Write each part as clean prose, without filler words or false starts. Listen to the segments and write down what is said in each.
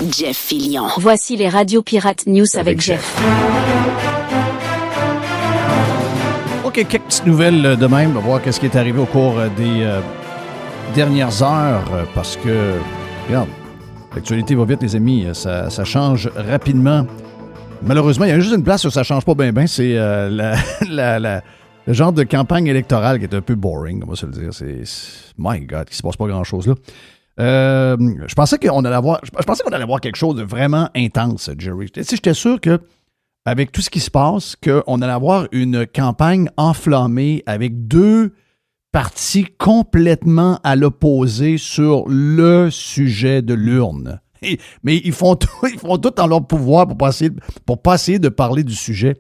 Jeff Fillion. Voici les radios Pirates News avec Jeff. OK, quelques petites nouvelles de même. On va voir ce qui est arrivé au cours des dernières heures parce que, regarde, l'actualité va vite, les amis. Ça change rapidement. Malheureusement, il y a juste une place où ça change pas bien, c'est le genre de campagne électorale qui est un peu boring, on va se le dire. My God, il se passe pas grand-chose là. Je pensais qu'on allait avoir quelque chose de vraiment intense, Jerry. J'étais sûr que avec tout ce qui se passe, qu'on allait avoir une campagne enflammée avec deux partis complètement à l'opposé sur le sujet de l'urne. Mais ils font tout en leur pouvoir pour pas essayer de parler du sujet.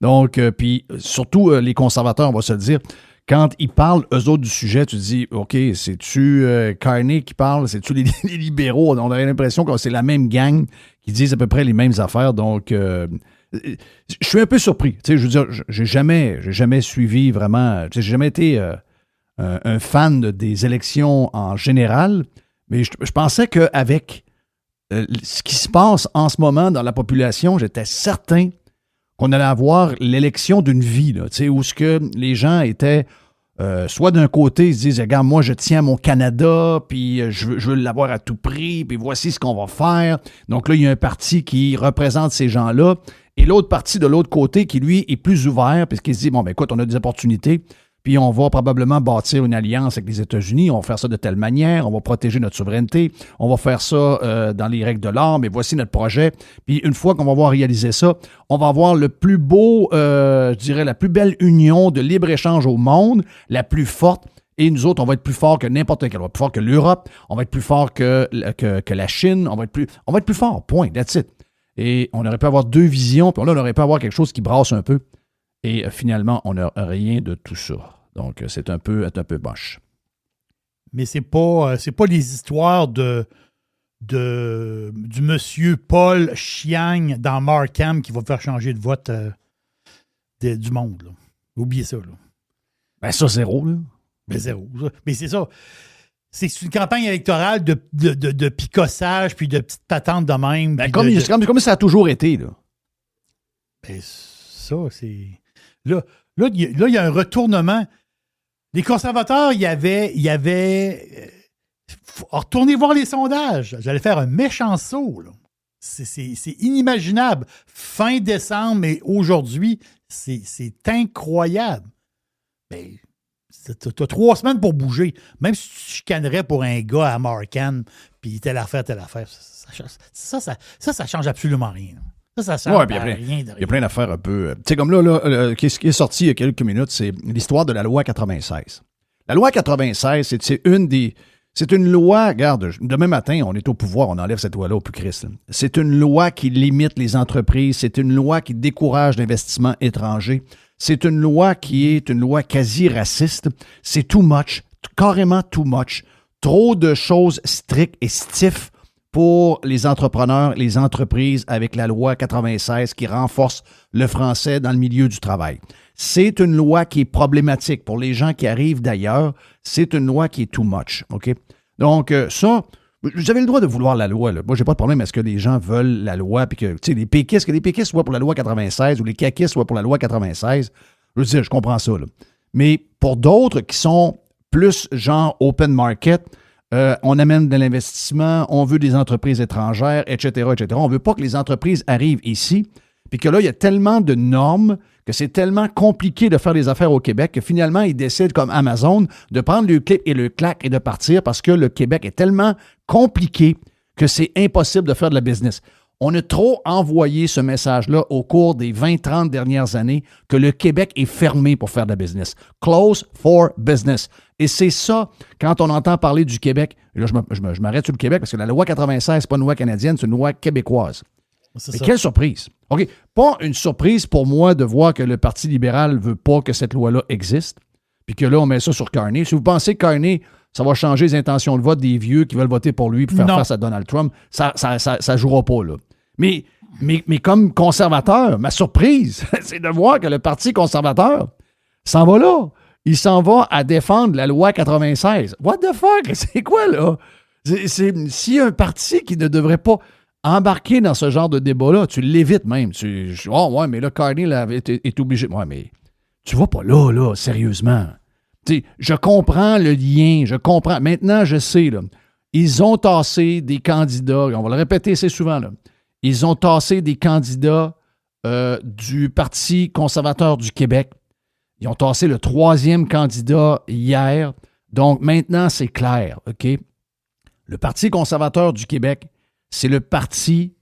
Donc, puis surtout les conservateurs, on va se le dire, quand ils parlent, eux autres, du sujet, tu te dis, OK, c'est-tu Carney qui parle? C'est-tu les libéraux? On a l'impression que c'est la même gang qui disent à peu près les mêmes affaires. Donc, je suis un peu surpris. Tu sais, je veux dire, j'ai jamais suivi vraiment, j'ai jamais été un fan des élections en général, mais je pensais qu'avec ce qui se passe en ce moment dans la population, j'étais certain qu'on allait avoir l'élection d'une vie, là, où ce que les gens étaient soit d'un côté, ils se disent, regarde, moi je tiens mon Canada, puis je veux l'avoir à tout prix, puis voici ce qu'on va faire. Donc là, il y a un parti qui représente ces gens-là, et l'autre parti de l'autre côté qui, lui, est plus ouvert, puisqu'il se dit, bon, ben écoute, on a des opportunités, puis on va probablement bâtir une alliance avec les États-Unis, on va faire ça de telle manière, on va protéger notre souveraineté, on va faire ça dans les règles de l'art, mais voici notre projet. Puis une fois qu'on va avoir réalisé ça, on va avoir le plus beau, je dirais, la plus belle union de libre-échange au monde, la plus forte, et nous autres, on va être plus fort que n'importe quel, on va être plus fort que l'Europe, on va être plus fort que la Chine, on va être plus fort, point, that's it. Et on aurait pu avoir deux visions, puis là, on aurait pu avoir quelque chose qui brasse un peu, et finalement, on n'a rien de tout ça. Donc, c'est un peu moche. Mais c'est pas les histoires du monsieur Paul Chiang dans Markham qui va faire changer de vote du monde. Là. Oubliez ça. Là. Ben ça, zéro. Là. Ben zéro. Mais c'est ça. C'est une campagne électorale de picossage puis de petites patentes de même. Ben comme ça a toujours été. Là. Ben ça, c'est... Là, il y a un retournement. Les conservateurs, il y avait retournez voir les sondages. J'allais faire un méchant saut. Là. C'est inimaginable. Fin décembre et aujourd'hui, c'est incroyable. Ben, t'as 3 semaines pour bouger. Même si tu chicanerais pour un gars à Markham, puis telle affaire, ça change absolument rien. Ça change rien. Il y a plein d'affaires un peu... Tu sais, comme là, qui est sorti il y a quelques minutes, c'est l'histoire de la loi 96. La loi 96, c'est une loi... Regarde, demain matin, on est au pouvoir, on enlève cette loi-là au plus Christ. C'est une loi qui limite les entreprises, c'est une loi qui décourage l'investissement étranger, c'est une loi qui est une loi quasi raciste. C'est too much, carrément too much. Trop de choses strictes et stiffs pour les entrepreneurs, les entreprises avec la loi 96 qui renforce le français dans le milieu du travail. C'est une loi qui est problématique pour les gens qui arrivent d'ailleurs. C'est une loi qui est too much. OK? Donc, ça, vous avez le droit de vouloir la loi. Là. Moi, j'ai pas de problème à ce que les gens veulent la loi puis que les péquistes soient pour la loi 96 ou les caquistes soient pour la loi 96. Je veux dire, je comprends ça. Là. Mais pour d'autres qui sont plus genre open market, on amène de l'investissement, on veut des entreprises étrangères, etc., etc. On ne veut pas que les entreprises arrivent ici, puis que là, il y a tellement de normes que c'est tellement compliqué de faire des affaires au Québec que finalement, ils décident, comme Amazon, de prendre le clip et le clac et de partir parce que le Québec est tellement compliqué que c'est impossible de faire de la business. On a trop envoyé ce message-là au cours des 20-30 dernières années que le Québec est fermé pour faire de la business. Close for business. Et c'est ça, quand on entend parler du Québec, et là je m'arrête sur le Québec parce que la loi 96, c'est pas une loi canadienne, c'est une loi québécoise. Mais quelle surprise. OK, pas une surprise pour moi de voir que le Parti libéral ne veut pas que cette loi-là existe, puis que là, on met ça sur Carney. Si vous pensez que Carney, ça va changer les intentions de vote des vieux qui veulent voter pour lui pour faire face à Donald Trump, ça jouera pas, là. Mais comme conservateur, ma surprise, c'est de voir que le Parti conservateur s'en va là. Il s'en va à défendre la loi 96. What the fuck? C'est quoi, là? S'il y a un parti qui ne devrait pas embarquer dans ce genre de débat-là, tu l'évites même. Oh, ouais, mais là, Carney est obligé. Ouais, mais tu vas pas là, sérieusement. Tu sais, je comprends le lien, je comprends. Maintenant, je sais, là, ils ont tassé des candidats, on va le répéter assez souvent, là. Ils ont tassé des candidats du Parti conservateur du Québec. Ils ont tassé le 3e candidat hier. Donc, maintenant, c'est clair, OK? Le Parti conservateur du Québec, c'est le parti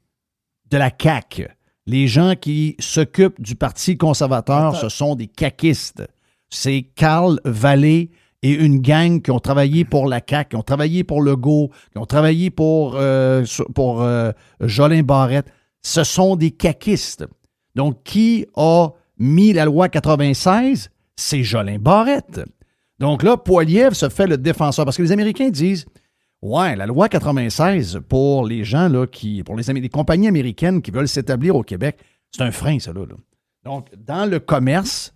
de la CAQ. Les gens qui s'occupent du Parti conservateur, ce sont des caquistes. C'est Carl Vallée et une gang qui ont travaillé pour la CAQ, qui ont travaillé pour Legault, qui ont travaillé pour Jolin Barrette. Ce sont des caquistes. Donc, qui a mis la loi 96? C'est Jolin Barrette. Donc là, Poilievre se fait le défenseur. Parce que les Américains disent, ouais, la loi 96, pour les gens, là, pour les compagnies américaines qui veulent s'établir au Québec, c'est un frein, ça, là. Donc, dans le commerce,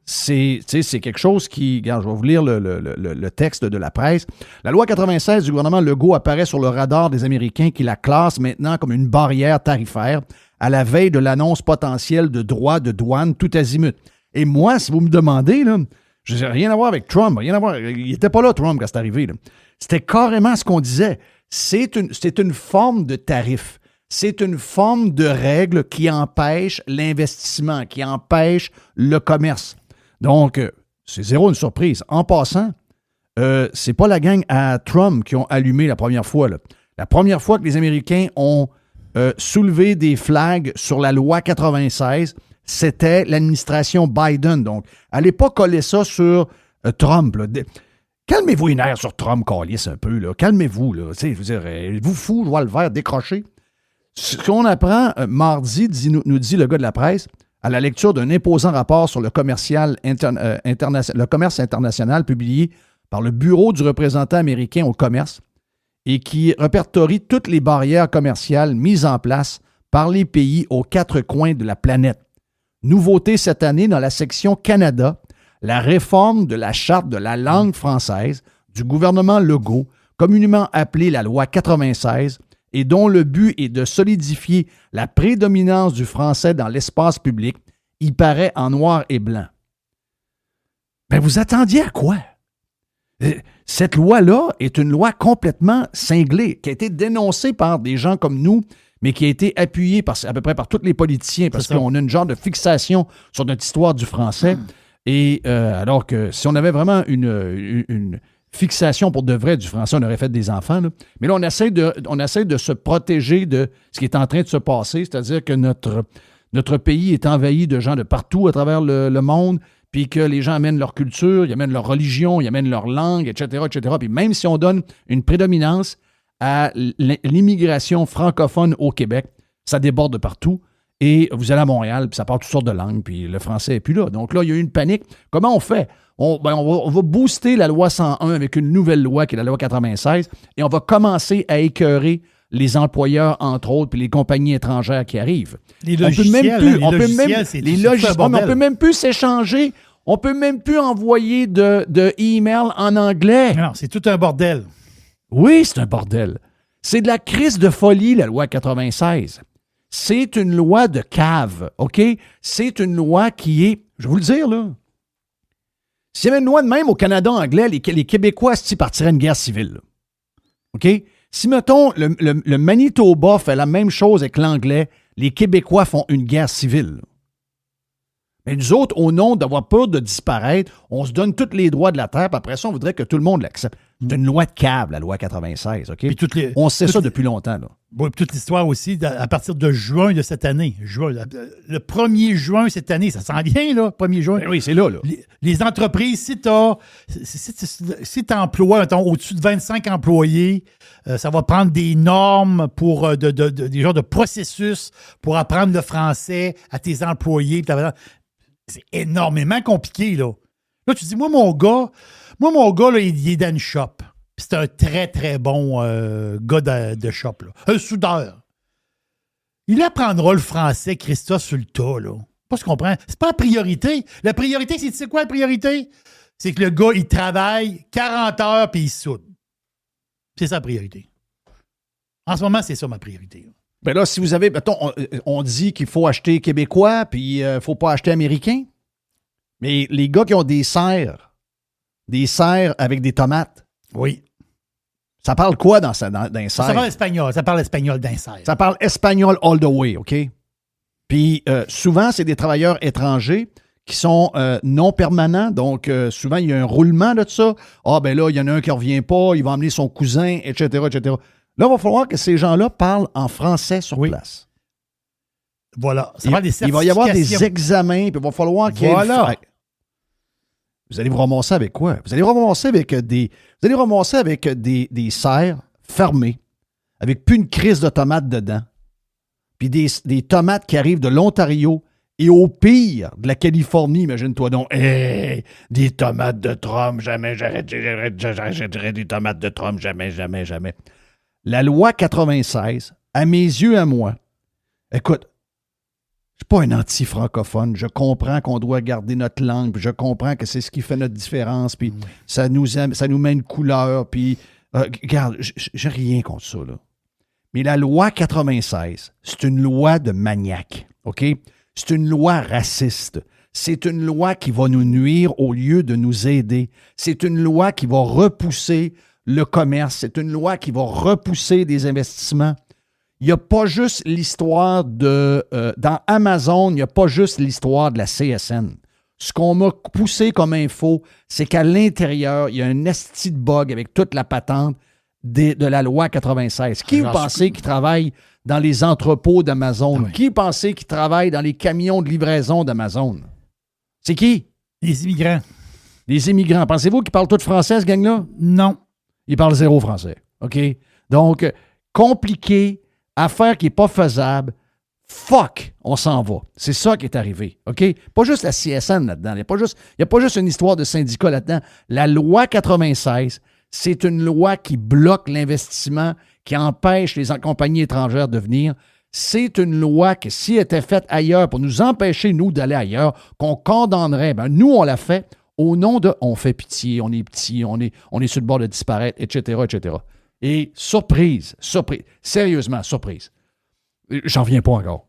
c'est quelque chose qui... Regarde, je vais vous lire le texte de la presse. La loi 96 du gouvernement Legault apparaît sur le radar des Américains qui la classent maintenant comme une barrière tarifaire à la veille de l'annonce potentielle de droits de douane tout azimut. Et moi, si vous me demandez, là, je n'ai rien à voir avec Trump, rien à voir. Il n'était pas là, Trump, quand c'est arrivé, là. C'était carrément ce qu'on disait. C'est une forme de tarif. C'est une forme de règle qui empêche l'investissement, qui empêche le commerce. Donc, c'est zéro une surprise. En passant, c'est pas la gang à Trump qui ont allumé la première fois, là. La première fois que les Américains ont soulevé des flags sur la loi 96, c'était l'administration Biden. Donc, allez pas coller ça sur Trump, là. Calmez-vous les nerfs sur Trump, calisse un peu, là. Calmez-vous, là. Tu sais, je veux dire, êtes-vous fou, je vois le verre décroché? Ce qu'on apprend mardi, nous dit le gars de la presse, à la lecture d'un imposant rapport sur le commerce international publié par le Bureau du représentant américain au commerce et qui répertorie toutes les barrières commerciales mises en place par les pays aux 4 coins de la planète. Nouveauté cette année dans la section Canada, la réforme de la Charte de la langue française du gouvernement Legault, communément appelée la loi 96, et dont le but est de solidifier la prédominance du français dans l'espace public, y paraît en noir et blanc. Ben, vous attendiez à quoi? Cette loi-là est une loi complètement cinglée, qui a été dénoncée par des gens comme nous, mais qui a été appuyée à peu près par tous les politiciens, parce qu'on a une genre de fixation sur notre histoire du français. Et alors que si on avait vraiment une fixation pour de vrai du français, on aurait fait des enfants, là. Mais là, on essaie de se protéger de ce qui est en train de se passer, c'est-à-dire que notre pays est envahi de gens de partout à travers le monde, puis que les gens amènent leur culture, ils amènent leur religion, ils amènent leur langue, etc., etc. Puis même si on donne une prédominance à l'immigration francophone au Québec, ça déborde de partout. Et vous allez à Montréal, puis ça parle toutes sortes de langues, puis le français n'est plus là. Donc là, il y a eu une panique. Comment on fait? On va booster la loi 101 avec une nouvelle loi qui est la loi 96, et on va commencer à écœurer les employeurs, entre autres, puis les compagnies étrangères qui arrivent. Les logiciels, on peut même plus s'échanger. On peut même plus envoyer de email en anglais. Non, c'est tout un bordel. Oui, c'est un bordel. C'est de la crise de folie, la loi 96. C'est une loi de cave, OK? C'est une loi qui est, je vais vous le dire, là, s'il y avait une loi de même au Canada anglais, les Québécois partiraient une guerre civile, là. OK? Si, mettons, le Manitoba fait la même chose avec l'anglais, les Québécois font une guerre civile, là. Mais nous autres, au nom d'avoir peur de disparaître, on se donne tous les droits de la terre, puis après ça, on voudrait que tout le monde l'accepte. C'est une loi de cave, la loi 96, OK? On sait ça depuis longtemps, là. Oui, toute l'histoire aussi, à partir de juin de cette année. Le 1er juin cette année, ça s'en vient, là, 1er juin. Ben oui, c'est là. Les entreprises, si tu emploies, mettons, au-dessus de 25 employés, ça va prendre des normes pour des genres de processus pour apprendre le français à tes employés. C'est énormément compliqué, là. Là, tu dis, moi, mon gars, là, il est dans une shop. C'est un très, très bon gars de shop, là. Un soudeur. Il apprendra le français, Christophe, sur le tas, là. Pas ce qu'on comprend. C'est pas la priorité. La priorité, c'est, tu sais quoi, la priorité? C'est que le gars, il travaille 40 heures puis il soude. C'est ça la priorité. En ce moment, c'est ça ma priorité, là. Ben là, si vous avez, mettons, on dit qu'il faut acheter québécois, puis il ne faut pas acheter américain. Mais les gars qui ont des serres avec des tomates, Oui. ça parle quoi dans un Ça serre? parle espagnol d'un serre. Ça parle espagnol all the way, OK? Puis souvent, c'est des travailleurs étrangers qui sont non permanents. Donc, souvent, il y a un roulement de ça. Ah, ben là, il y en a un qui ne revient pas, il va emmener son cousin, etc., etc. Là, il va falloir que ces gens-là parlent en français sur place. Voilà. Ça Il parle des il va y avoir des certifications. examens, puis il va falloir qu'il y ait... Voilà. Vous allez vous ramasser avec quoi? Vous allez vous ramasser avec des serres fermées, avec plus une crise de tomates dedans, puis des tomates qui arrivent de l'Ontario et au pire de la Californie, imagine-toi donc. Hey, des tomates de Trump, jamais, j'arrêterai des tomates de Trump, jamais, jamais, jamais. La loi 96, à mes yeux, à moi, écoute, je ne suis pas un anti-francophone. Je comprends qu'on doit garder notre langue, puis je comprends que c'est ce qui fait notre différence, puis ça nous met une couleur, puis regarde, j'ai rien contre ça, là. Mais la loi 96, c'est une loi de maniaque, OK? C'est une loi raciste. C'est une loi qui va nous nuire au lieu de nous aider. C'est une loi qui va repousser le commerce. C'est une loi qui va repousser des investissements. Il n'y a pas juste l'histoire de... dans Amazon, il n'y a pas juste l'histoire de la CSN. Ce qu'on m'a poussé comme info, c'est qu'à l'intérieur, il y a un esti de bug avec toute la patente de la loi 96. Qui vous pensez qui travaille dans les entrepôts d'Amazon? Oui. Qui pensez qui travaille dans les camions de livraison d'Amazon? C'est qui? Les immigrants. Les immigrants. Pensez-vous qu'ils parlent tous français, ce gang-là? Non. Ils parlent zéro français. OK? Donc, compliqué, affaire qui n'est pas faisable, fuck, on s'en va. C'est ça qui est arrivé. OK? Pas juste la CSN là-dedans. Il n'y a pas juste une histoire de syndicat là-dedans. La loi 96, c'est une loi qui bloque l'investissement, qui empêche les compagnies étrangères de venir. C'est une loi qui, si elle était faite ailleurs, pour nous empêcher, nous, d'aller ailleurs, qu'on condamnerait, ben, nous, on l'a fait au nom de « on fait pitié, on est petit, on est sur le bord de disparaître, etc., etc. » Et surprise, sérieusement, surprise. J'en viens pas encore.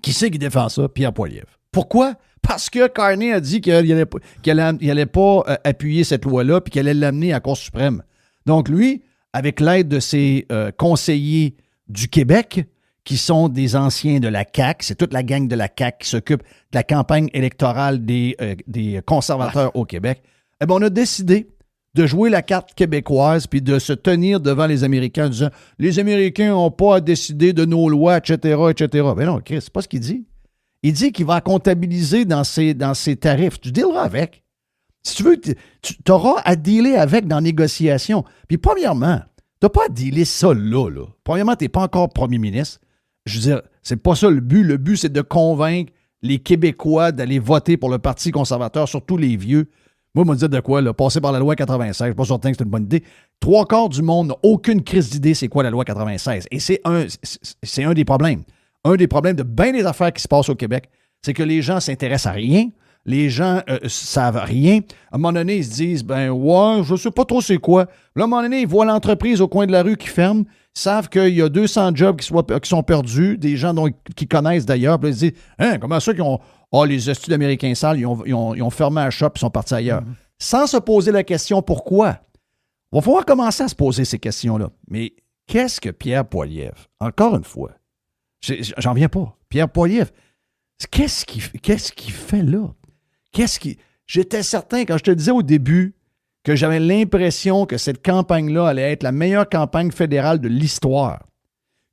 Qui c'est qui défend ça? Pierre Poilievre. Pourquoi? Parce que Carney a dit qu'il n'allait pas appuyer cette loi-là puis qu'il allait l'amener à la Cour suprême. Donc lui, avec l'aide de ses conseillers du Québec, qui sont des anciens de la CAQ, c'est toute la gang de la CAQ qui s'occupe de la campagne électorale des conservateurs au Québec, eh bien, on a décidé de jouer la carte québécoise puis de se tenir devant les Américains en disant « Les Américains n'ont pas à décider de nos lois, etc., etc. » Ben non, Chris, c'est pas ce qu'il dit. Il dit qu'il va comptabiliser dans ses tarifs. Tu dealeras avec. Si tu veux, tu auras à dealer avec dans la négociation. Puis premièrement, tu n'as pas à dealer ça là. Premièrement, tu n'es pas encore premier ministre. Je veux dire, c'est pas ça le but. Le but, c'est de convaincre les Québécois d'aller voter pour le Parti conservateur, surtout les vieux. Moi, je me dis de quoi, là, passer par la loi 96, je ne suis pas certain que c'est une bonne idée. 3/4 du monde n'a aucune crise d'idée c'est quoi la loi 96. Et c'est un des problèmes. Un des problèmes de bien des affaires qui se passent au Québec, c'est que les gens s'intéressent à rien. Les gens savent rien. À un moment donné, ils se disent, ben ouais, je ne sais pas trop c'est quoi. Là, à un moment donné, ils voient l'entreprise au coin de la rue qui ferme, savent qu'il y a 200 jobs qui sont perdus, des gens qui connaissent d'ailleurs, puis ils se disent, hein, comment ça qu'ils ont... Ah, les études américains sales, ils ont fermé un shop et sont partis ailleurs. Sans se poser la question pourquoi. Il va falloir commencer à se poser ces questions-là. Mais qu'est-ce que Pierre Poilievre, encore une fois, j'en viens pas. Pierre Poilievre, qu'est-ce qu'il fait là? J'étais certain, quand je te disais au début, que j'avais l'impression que cette campagne-là allait être la meilleure campagne fédérale de l'histoire.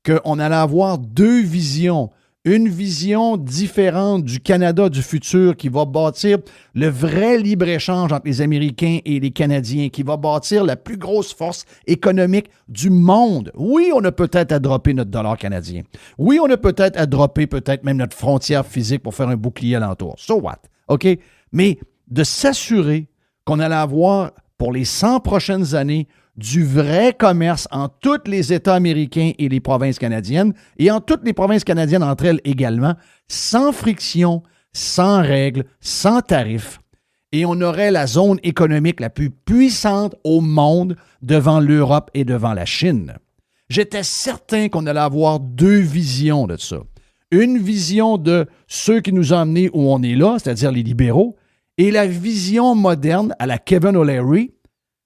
Qu'on allait avoir deux visions. Une vision différente du Canada du futur qui va bâtir le vrai libre-échange entre les Américains et les Canadiens, qui va bâtir la plus grosse force économique du monde. Oui, on a peut-être à dropper notre dollar canadien. Oui, on a peut-être à dropper même notre frontière physique pour faire un bouclier alentour. So what? OK? Mais de s'assurer qu'on allait avoir pour les 100 prochaines années du vrai commerce en tous les États américains et les provinces canadiennes, et en toutes les provinces canadiennes entre elles également, sans friction, sans règles, sans tarifs. Et on aurait la zone économique la plus puissante au monde devant l'Europe et devant la Chine. J'étais certain qu'on allait avoir deux visions de ça. Une vision de ceux qui nous ont amenés où on est là, c'est-à-dire les libéraux, et la vision moderne à la Kevin O'Leary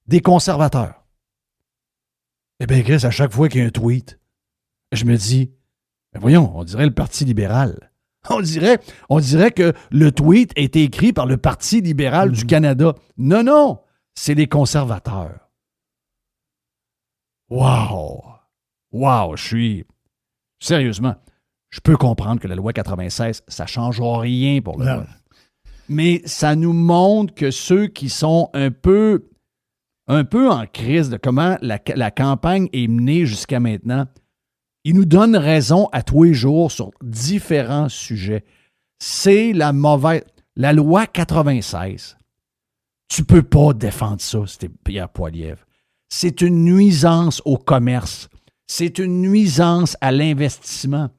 des conservateurs. Eh bien, Chris, à chaque fois qu'il y a un tweet, je me dis, ben voyons, on dirait le Parti libéral. On dirait que le tweet a été écrit par le Parti libéral du Canada. Non, non, c'est les conservateurs. Wow! Wow, sérieusement, je peux comprendre que la loi 96, ça ne change rien pour le vote. Mais ça nous montre que ceux qui sont un peu en crise de comment la campagne est menée jusqu'à maintenant, ils nous donnent raison à tous les jours sur différents sujets. C'est la loi 96. Tu ne peux pas défendre ça, c'était Pierre Poilievre. C'est une nuisance au commerce. C'est une nuisance à l'investissement.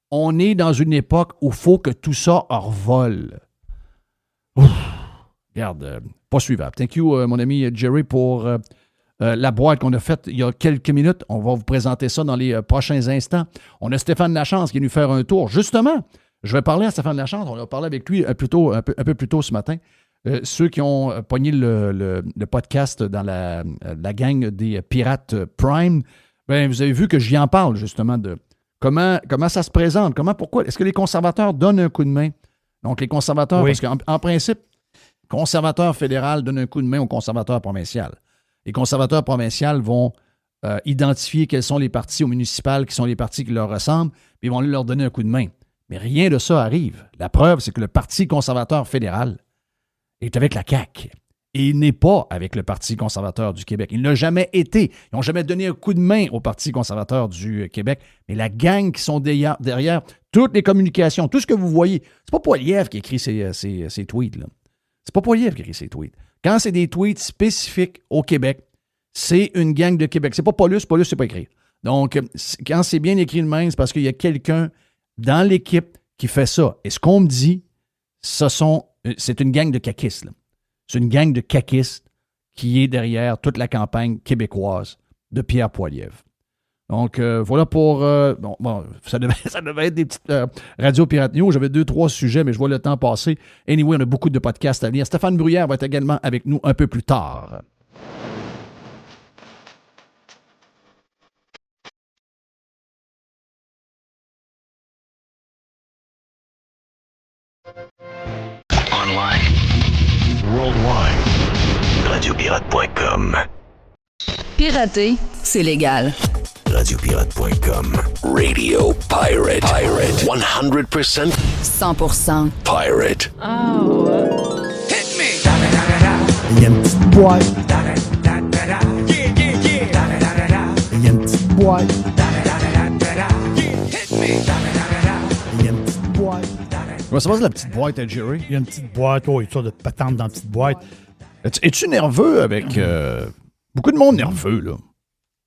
On est dans une époque où il faut que tout ça revole. Ouf. Regarde, pas suivable. Thank you, mon ami Jerry, pour la boîte qu'on a faite il y a quelques minutes. On va vous présenter ça dans les prochains instants. On a Stéphane Lachance qui est venu faire un tour. Justement, je vais parler à Stéphane Lachance. On a parlé avec lui un peu plus tôt ce matin. Ceux qui ont pogné le podcast dans la gang des Pirates Prime, ben, vous avez vu que j'y en parle justement de comment ça se présente, pourquoi, est-ce que les conservateurs donnent un coup de main? Donc les conservateurs, oui. Parce qu'en principe, conservateur fédéral donne un coup de main au conservateur provincial. Les conservateurs provinciaux vont identifier quels sont les partis au municipal qui sont les partis qui leur ressemblent, puis ils vont leur donner un coup de main. Mais rien de ça arrive. La preuve, c'est que le Parti conservateur fédéral est avec la CAQ. Et il n'est pas avec le Parti conservateur du Québec. Il n'a jamais été. Ils n'ont jamais donné un coup de main au Parti conservateur du Québec. Mais la gang qui sont derrière toutes les communications, tout ce que vous voyez, c'est pas Poilievre qui écrit ces tweets, là. C'est pas Poilievre qui écrit ces tweets. Quand c'est des tweets spécifiques au Québec, c'est une gang de Québec. C'est pas Paulus, c'est pas écrit. Donc, quand c'est bien écrit de même, c'est parce qu'il y a quelqu'un dans l'équipe qui fait ça. Et ce qu'on me dit, c'est une gang de caquistes, là. C'est une gang de caquistes qui est derrière toute la campagne québécoise de Pierre Poilievre. Donc, voilà pour... ça devait être des petites Radio Pirate News. J'avais 2-3 sujets, mais je vois le temps passer. Anyway, on a beaucoup de podcasts à venir. Stéphane Bruyère va être également avec nous un peu plus tard. Online. Worldwide. Radiopirate.com. Pirater, c'est légal. Radiopirate.com. Radio Pirate. 100%. 100%. Pirate. Oh. Hit me! Il y a une petite boîte. Il y a une petite boîte. Hit me! Il y a une petite boîte. Comment ça passe la petite boîte à Jerry? Il y a une petite boîte. Oh, il y a une sorte de patente dans la petite boîte. Es-tu nerveux avec... beaucoup de monde nerveux, là.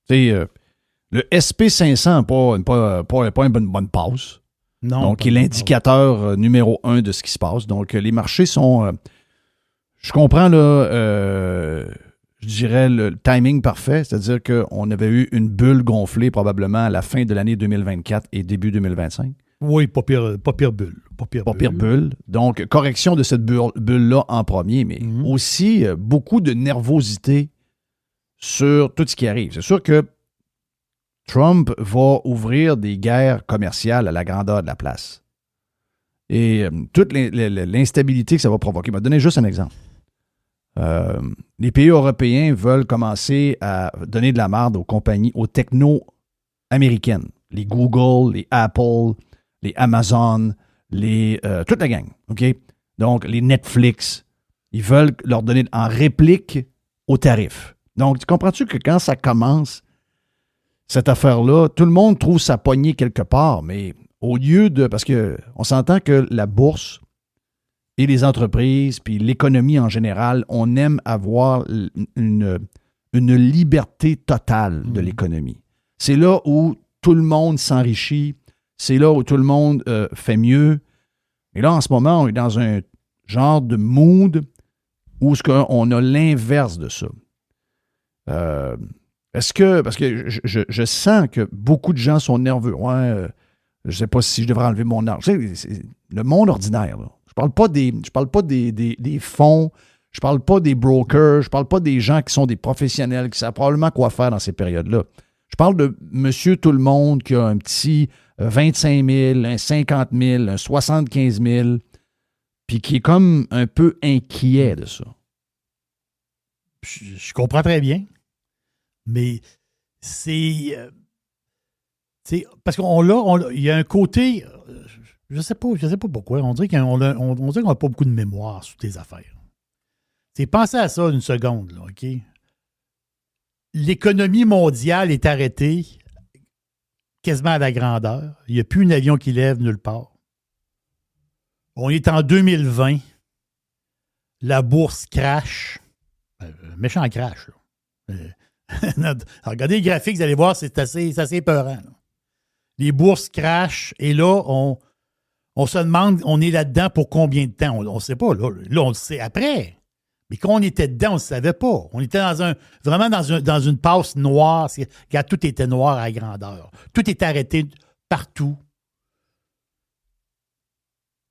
Tu sais, le SP500 n'a pas une bonne passe. Non. Donc, il est l'indicateur numéro 1 de ce qui se passe. Donc, les marchés sont... je comprends, là, je dirais le timing parfait, c'est-à-dire qu'on avait eu une bulle gonflée probablement à la fin de l'année 2024 et début 2025. Oui, pas pire bulle. Pas pire bulle. Donc, correction de cette bulle-là en premier, mais aussi beaucoup de nervosité sur tout ce qui arrive. C'est sûr que Trump va ouvrir des guerres commerciales à la grandeur de la place. Et toute l'instabilité que ça va provoquer. Je vais te donner juste un exemple. Les pays européens veulent commencer à donner de la marde aux compagnies, aux technos américaines. Les Google, les Apple, les Amazon, toute la gang. OK? Donc, les Netflix, ils veulent leur donner en réplique aux tarifs. Donc, tu comprends-tu que quand ça commence, cette affaire-là, tout le monde trouve sa poignée quelque part, mais au lieu de... Parce qu'on s'entend que la bourse et les entreprises, puis l'économie en général, on aime avoir une liberté totale de l'économie. C'est là où tout le monde s'enrichit, c'est là où tout le monde fait mieux. Et là, en ce moment, on est dans un genre de mood où on a l'inverse de ça. Est-ce que, parce que je sens que beaucoup de gens sont nerveux. Ouais, je ne sais pas si je devrais enlever mon argent. C'est le monde ordinaire, là. Je parle pas des fonds, je parle pas des brokers, je parle pas des gens qui sont des professionnels, qui savent probablement quoi faire dans ces périodes-là. Je parle de monsieur tout le monde qui a un petit 25 000, un 50 000, un 75 000, puis qui est comme un peu inquiet de ça. Je comprends très bien. Mais c'est. Parce il y a un côté. Je sais pas pourquoi. On dirait qu'on n'a pas beaucoup de mémoire sur tes affaires. Pensez à ça une seconde, là, OK? L'économie mondiale est arrêtée quasiment à la grandeur. Il n'y a plus un avion qui lève nulle part. On est en 2020. La bourse crash. Méchant crash, là. Regardez les graphiques, vous allez voir, c'est assez épeurant. Là. Les bourses crashent et là, on se demande, on est là-dedans pour combien de temps? On ne sait pas. Là, on le sait après. Mais quand on était dedans, on ne le savait pas. On était vraiment dans une passe noire. Quand tout était noir à grandeur. Tout était arrêté partout.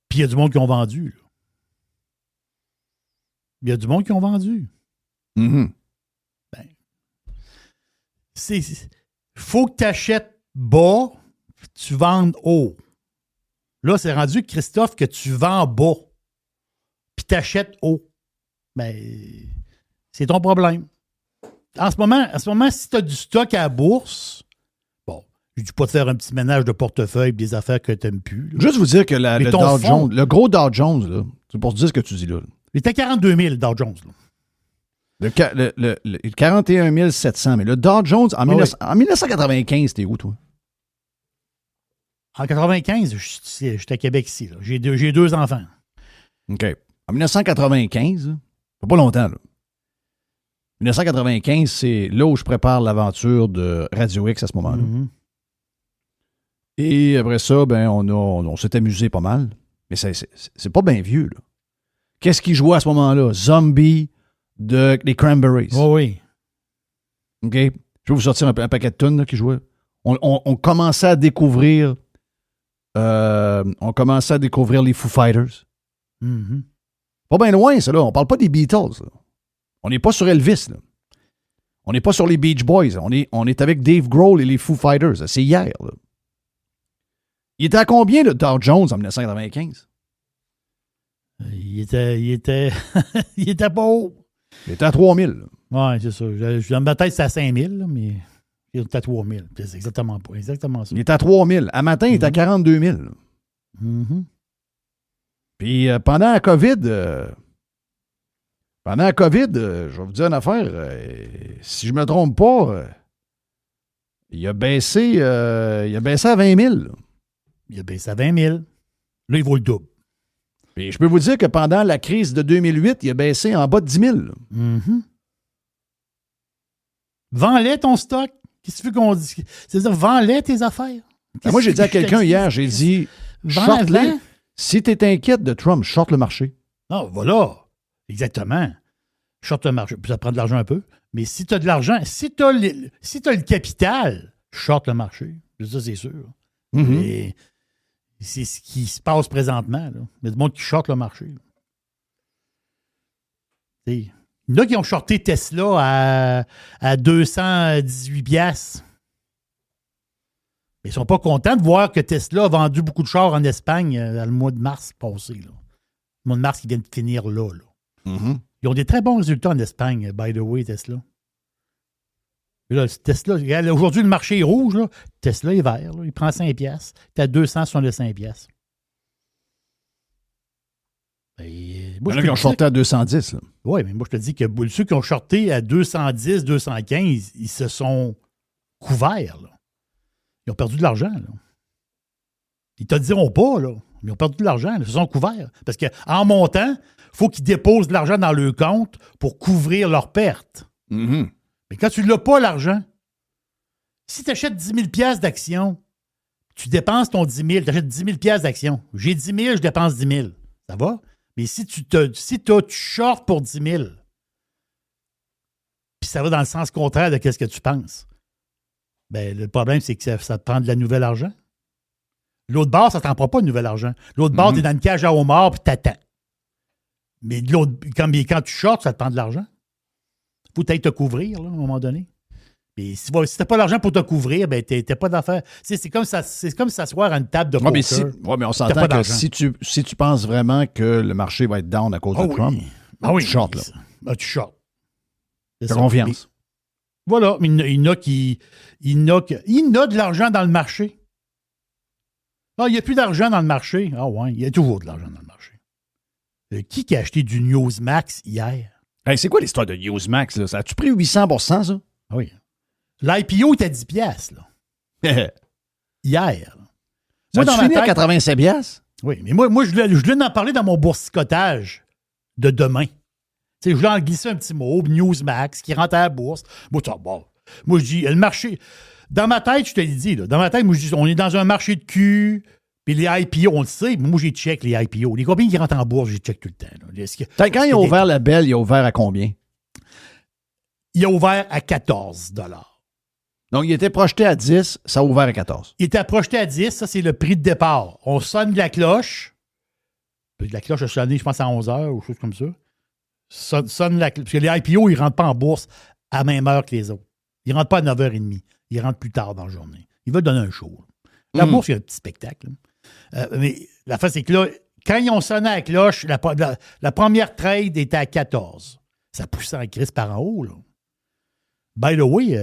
Puis il y a du monde qui ont vendu. Là. Il y a du monde qui ont vendu. Mm-hmm. Faut que tu achètes bas, tu vendes haut. Là, c'est rendu, Christophe, que tu vends bas, puis tu achètes haut. Ben, c'est ton problème. En ce moment, si tu as du stock à la bourse, bon, je ne dis pas de faire un petit ménage de portefeuille et des affaires que tu n'aimes plus. Là. Juste vous dire que le gros Dow Jones, là, c'est pour te dire ce que tu dis là. Il était à 42 000, Dow Jones. Là. Le 41 700, mais le Dow Jones, en 1995, t'es où, toi? En 95, j'étais à Québec ici. Là. J'ai deux enfants. OK. En 1995, pas longtemps, là. 1995, c'est là où je prépare l'aventure de Radio X à ce moment-là. Mm-hmm. Et après ça, ben, on s'est amusé pas mal. Mais c'est pas bien vieux, là. Qu'est-ce qui jouait à ce moment-là? Zombie des Cranberries. Oh oui. OK? Je vais vous sortir un paquet de tunes là, qui jouaient. On commençait à découvrir les Foo Fighters. Mm-hmm. Pas bien loin, ça, là. On parle pas des Beatles, là. On n'est pas sur Elvis, là. On n'est pas sur les Beach Boys. On est avec Dave Grohl et les Foo Fighters. C'est hier, là. Il était à combien, le Dow Jones, en 1995? Il était pas haut. Il était à 3000. Oui, c'est ça. Dans ma tête, c'est à 5000, là, mais il était à 3000. C'est exactement ça. Il était à 3000. À matin, il était à 42 000. Mm-hmm. Puis pendant la COVID, je vais vous dire une affaire. Si je ne me trompe pas, il a baissé à 20 000. Il a baissé à 20 000. Là, il vaut le double. Puis je peux vous dire que pendant la crise de 2008, il a baissé en bas de 10 000. Mm-hmm. Vends-les ton stock. Qu'est-ce que tu veux qu'on dise? C'est-à-dire, vends-les tes affaires. Moi, j'ai dit à quelqu'un hier, j'ai dit, short-les. Si tu es inquiète de Trump, short le marché. Non, voilà. Exactement. Short le marché. Ça prend de l'argent un peu. Mais si tu as de l'argent, si tu as le capital, short le marché. Ça, c'est sûr. Mm-hmm. Et c'est ce qui se passe présentement. Là. Il y a du monde qui short le marché. Il y en a qui ont shorté Tesla à 218 piastres. Ils ne sont pas contents de voir que Tesla a vendu beaucoup de chars en Espagne le mois de mars passé. Là. Le mois de mars qui vient de finir là. Mm-hmm. Ils ont des très bons résultats en Espagne, by the way, Tesla. Et là, Tesla, aujourd'hui, le marché est rouge. Là. Tesla est vert. Là. Il prend 5 piastres. Tu as 265 piastres. Il y en a qui ont shorté à 210. Oui, mais moi, je te dis que ceux qui ont shorté à 210, 215, ils se sont couverts. Là. Ils ont perdu de l'argent. Là. Ils ne te le diront pas, là. Mais ils ont perdu de l'argent. Là. Ils se sont couverts. Parce qu'en montant, il faut qu'ils déposent de l'argent dans leur compte pour couvrir leurs pertes. Mm-hmm. Mais quand tu ne l'as pas, l'argent, si tu achètes 10 000 d'actions, tu dépenses ton 10 000, tu achètes 10 000 d'actions. J'ai 10 000, je dépense 10 000. Ça va? Mais si tu shortes pour 10 000, puis puis ça va dans le sens contraire de ce que tu penses. Ben, le problème, c'est que ça te prend de la nouvelle argent. L'autre bord, ça ne t'en prend pas de nouvel argent. L'autre bord, tu es dans une cage à homard puis t'attends. Mais quand tu shorts, ça te prend de l'argent. Il faut peut-être te couvrir, là, à un moment donné. Et si tu n'as pas l'argent pour te couvrir, ben t'as pas d'affaires. C'est comme s'asseoir à une table de poker. Mais on s'entend que si tu penses vraiment que le marché va être down à cause de Trump, tu shorts, là. Tu shorts. T'as confiance. Voilà, mais il y en a de l'argent dans le marché. Ah, il n'y a plus d'argent dans le marché. Ah ouais, il y a toujours de l'argent dans le marché. Qui a acheté du Newsmax hier? Hey, c'est quoi l'histoire de Newsmax, là? Ça a-tu pris 800%, ça? Ah oui. L'IPO était à 10 piastres, là. Hier. Là. Moi, dans ma tête, à 87 piastres? Oui, mais moi je voulais en parler dans mon boursicotage de demain. Tu sais, je voulais en glisser un petit mot, Newsmax, qui rentre à la bourse. Moi, je dis, le marché... Dans ma tête, je te l'ai dit, là, dans ma tête, moi, je dis, on est dans un marché de cul, puis les IPO, on le sait, mais moi, j'ai check les IPO. Les compagnies qui rentrent en bourse, j'ai check tout le temps. Là. Quand ils ont ouvert la belle, il a ouvert à combien? Il a ouvert à 14 $. Donc, il était projeté à 10, ça a ouvert à 14. Il était projeté à 10, ça, c'est le prix de départ. On sonne la cloche. Puis la cloche a sonné, je pense, à 11 heures ou chose comme ça. Sonne la cloche. Parce que les IPO, ils ne rentrent pas en bourse à la même heure que les autres. Ils ne rentrent pas à 9h30. Ils rentrent plus tard dans la journée. Ils veulent donner un show. La bourse, il y a un petit spectacle. Mais la fin, c'est que là, quand ils ont sonné à la cloche, la première trade était à 14. Ça poussait en crise par en haut. Là. By the way,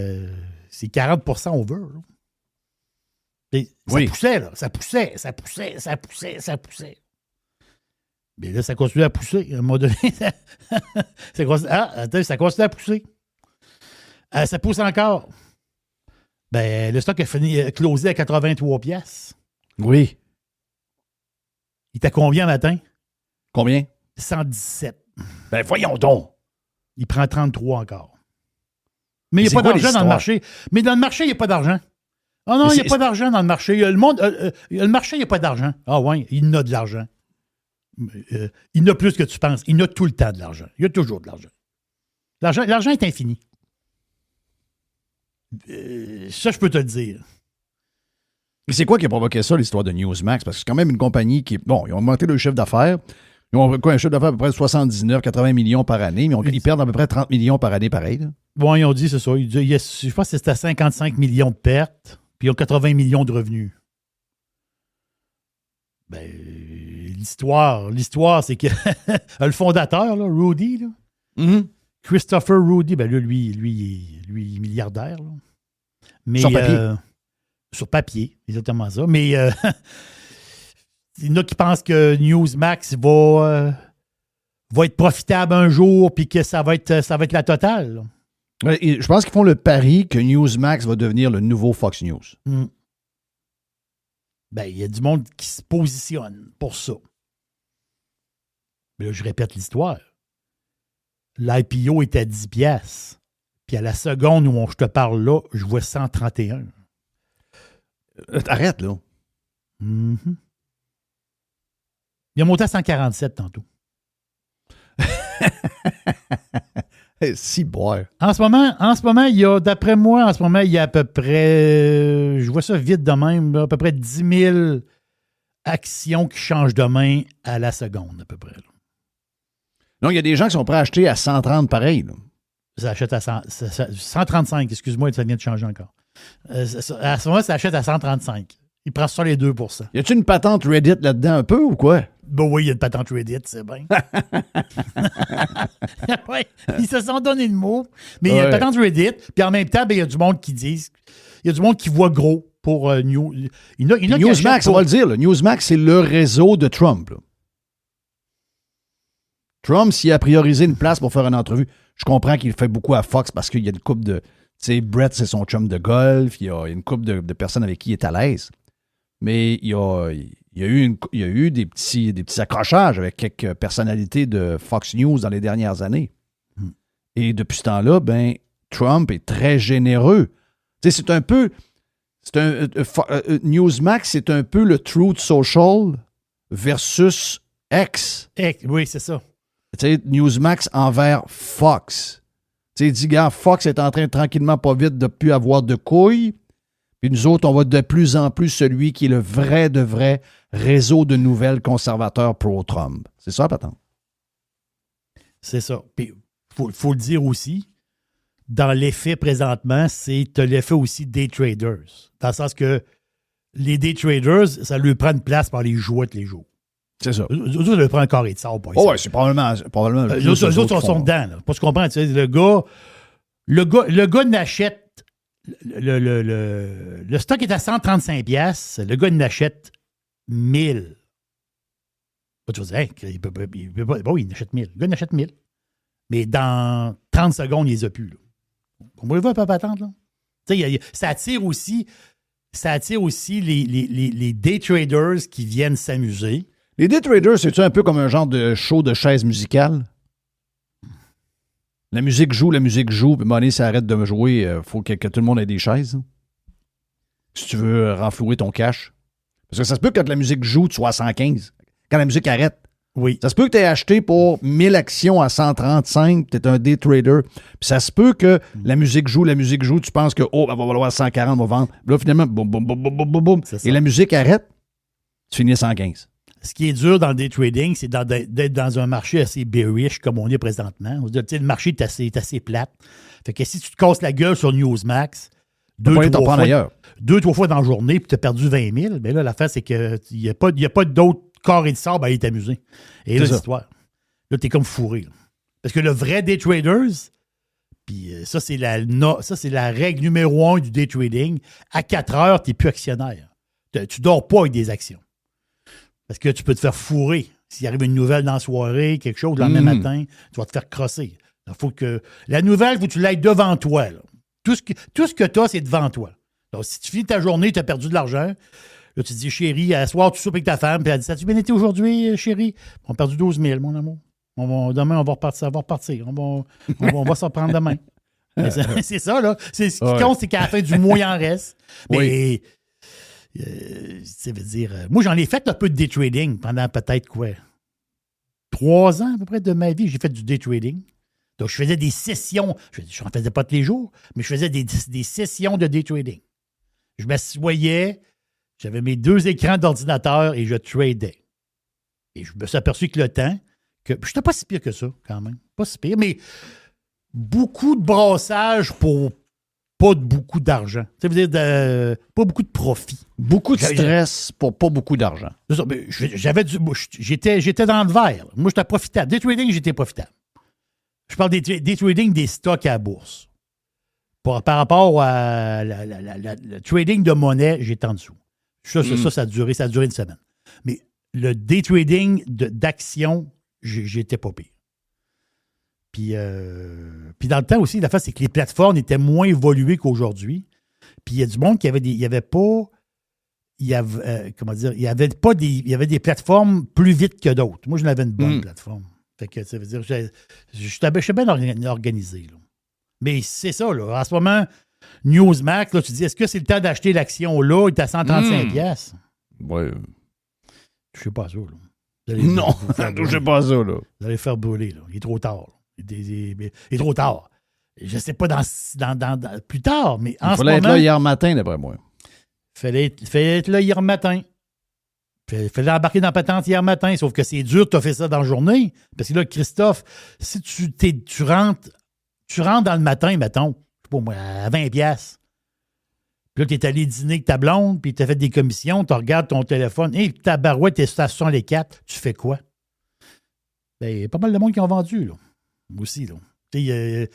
c'est 40% over. Là. Poussait, là. Ça poussait. Mais là, ça continue à pousser. À un moment donné, ça continue à pousser. Ça pousse encore. Ben, le stock a closé à 83 piastres. Oui. Il était combien matin? Combien? 117. Ben, voyons donc. Il prend 33 encore. Mais il n'y a pas d'argent dans le marché. Mais dans le marché, il n'y a pas d'argent. Ah non, il n'y a pas d'argent dans le marché. Le marché, il n'y a pas d'argent. Ah ouais, il y a de l'argent. Il y en a plus que tu penses. Il y a tout le temps de l'argent. Il y a toujours de l'argent. L'argent est infini. Ça, je peux te le dire. Mais c'est quoi qui a provoqué ça, l'histoire de Newsmax? Parce que c'est quand même une compagnie qui... Bon, ils ont augmenté le chiffre d'affaires. Ils ont un chiffre d'affaires à peu près de 79-80 millions par année, mais ils perdent à peu près 30 millions par année pareil. Là. Bon, ils ont dit, c'est ça. Je pense que c'était à 55 millions de pertes, puis ils ont 80 millions de revenus. Ben, l'histoire, c'est que le fondateur, là, Rudy, là, Christopher Rudy, ben là, lui, il est milliardaire. Là. Mais, sur papier. Sur papier, exactement ça. Mais il y en a qui pensent que Newsmax va être profitable un jour puis que ça va être la totale. Ouais, je pense qu'ils font le pari que Newsmax va devenir le nouveau Fox News. Ben, il y a du monde qui se positionne pour ça. Mais là, je répète l'histoire. L'IPO est à 10 piastres. Puis à la seconde où je te parle là, je vois 131. Arrête, là. Il a monté à 147 tantôt. Si, boire. En ce moment, il y a, d'après moi, il y a à peu près, je vois ça vite de même, là, à peu près 10 000 actions qui changent de main à la seconde, à peu près. Là. Donc, il y a des gens qui sont prêts à acheter à 130 pareil. Là. Ça achète à 135, excuse-moi, ça vient de changer encore. À ce moment, ça achète à 135. Il prend sur les 2%. Y a-tu une patente Reddit là-dedans un peu ou quoi? Ben oui, il y a une patente Reddit, c'est bien. Ouais, ils se sont donné le mot. Mais il y a une patente Reddit, puis en même temps, il y a du monde qui dit... Il y a du monde qui voit gros pour Newsmax, on va le dire. Là, Newsmax, c'est le réseau de Trump. Là. Trump, s'il a priorisé une place pour faire une entrevue, je comprends qu'il fait beaucoup à Fox parce qu'il y a une couple de... Tu sais, Brett, c'est son chum de golf. Il y a une couple de personnes avec qui il est à l'aise. Mais il y a eu des petits accrochages avec quelques personnalités de Fox News dans les dernières années. Et depuis ce temps-là, ben, Trump est très généreux. Tu sais, Newsmax, c'est un peu le Truth Social versus X. Oui, c'est ça. Tu sais, Newsmax envers Fox. Tu sais, il dit, gars, Fox est en train, tranquillement, pas vite, de plus avoir de couilles. Puis nous autres, on va de plus en plus celui qui est le vrai de vrai réseau de nouvelles conservateurs pro-Trump. C'est ça, patente? C'est ça. Puis, faut le dire aussi, dans l'effet présentement, c'est l'effet aussi des traders. Dans le sens que les day traders, ça lui prend une place par les jouets tous les jours. C'est ça. Eux autres, le prend un carré de sable. Oh ouais, c'est probablement les autres sont dedans. Là. Pour se comprendre, tu sais, le gars n'achète le stock est à 135$, le gars n'achète 1000. Tu vas dire, hey, il peut pas, oui, il n'achète 1000. Le gars n'achète 1000. Mais dans 30 secondes, il les a plus. Là. On va pas patente, là. Tu sais, ça attire aussi les day traders qui viennent s'amuser. Les day traders, c'est-tu un peu comme un genre de show de chaise musicale? La musique joue, puis à un moment donné, ça arrête de me jouer. Il faut que tout le monde ait des chaises. Si tu veux renflouer ton cash. Parce que ça se peut que quand la musique joue, tu sois à 115. Quand la musique arrête. Oui. Ça se peut que tu aies acheté pour 1000 actions à 135, tu es un day trader. Puis ça se peut que la musique joue, tu penses que, oh, elle va valoir 140, on va vendre. Puis là, finalement, boum, boum, boum, boum, boum, boum. Et la musique arrête, tu finis à 115. Ce qui est dur dans le day trading, c'est d'être dans un marché assez bearish comme on est présentement. Le marché est assez plate. Fait que si tu te casses la gueule sur Newsmax, 2-3 fois dans la journée, puis tu as perdu 20 000, bien là, l'affaire, c'est qu'il n'y a pas d'autres carrés de sable à aller t'amuser. Et là, l'histoire. Là, tu es comme fourré. Là. Parce que le vrai day traders, puis ça, c'est la règle numéro 1 du day trading. À 4 heures, tu n'es plus actionnaire. Tu dors pas avec des actions. Parce que tu peux te faire fourrer. S'il arrive une nouvelle dans la soirée, quelque chose, le lendemain matin, tu vas te faire crosser. La nouvelle, il faut que tu l'ailles devant toi. Là. Tout ce que tu as, c'est devant toi. Donc, si tu finis ta journée, tu as perdu de l'argent, là, tu te dis, chérie, à soir, tu soupes avec ta femme, puis elle dit, ça a-tu bien été aujourd'hui, chérie? On a perdu 12 000, mon amour. Demain, on va repartir. On va s'en prendre demain. C'est ça, là. Ce qui compte, c'est qu'à la fin du mois, il en reste. Mais... ça veut dire... moi, j'en ai fait un peu de day trading pendant peut-être 3 ans à peu près de ma vie. J'ai fait du day trading. Donc, je faisais des sessions. Je n'en faisais pas tous les jours, mais je faisais des sessions de day trading. Je m'assoyais, j'avais mes 2 écrans d'ordinateur et je tradais. Et je me suis aperçu que le temps... je n'étais pas si pire que ça, quand même. Pas si pire, mais beaucoup de brassage pour... pas beaucoup d'argent. Ça veut dire pas beaucoup de profit. Beaucoup de stress pour pas beaucoup d'argent. C'est ça, mais j'étais dans le vert. Moi, j'étais profitable. Day trading, j'étais profitable. Je parle des trading des stocks à la bourse. Par rapport à le trading de monnaie, j'étais en dessous. Ça a duré une semaine. Mais le day trading d'actions, j'étais pas pire. Puis dans le temps aussi, la face, c'est que les plateformes étaient moins évoluées qu'aujourd'hui. Puis il y a du monde qui avait il y avait des plateformes plus vite que d'autres. Moi, j'en avais une bonne plateforme. Fait que ça veut dire je suis bien organisé. Là. Mais c'est ça, là. En ce moment, Newsmax, là, tu dis, est-ce que c'est le temps d'acheter l'action là? Il est à 135$. Oui. Je sais pas ça, là. Non, je sais pas ça, là. Vous allez faire brûler, là. Il est trop tard. Il est trop tard. Je ne sais pas dans plus tard, mais en ce moment... Il fallait être là hier matin, d'après moi. Il fallait être là hier matin. Il fallait embarquer dans la patente hier matin, sauf que c'est dur de fait ça dans la journée. Parce que là, Christophe, si tu rentres dans le matin, mettons, je sais pas moi, à 20$. Puis là, tu es allé dîner avec ta blonde, puis tu as fait des commissions, tu regardes ton téléphone, et ta barouette est à 64$, tu fais quoi? Ben, il y a pas mal de monde qui ont vendu, là. Aussi, là. Il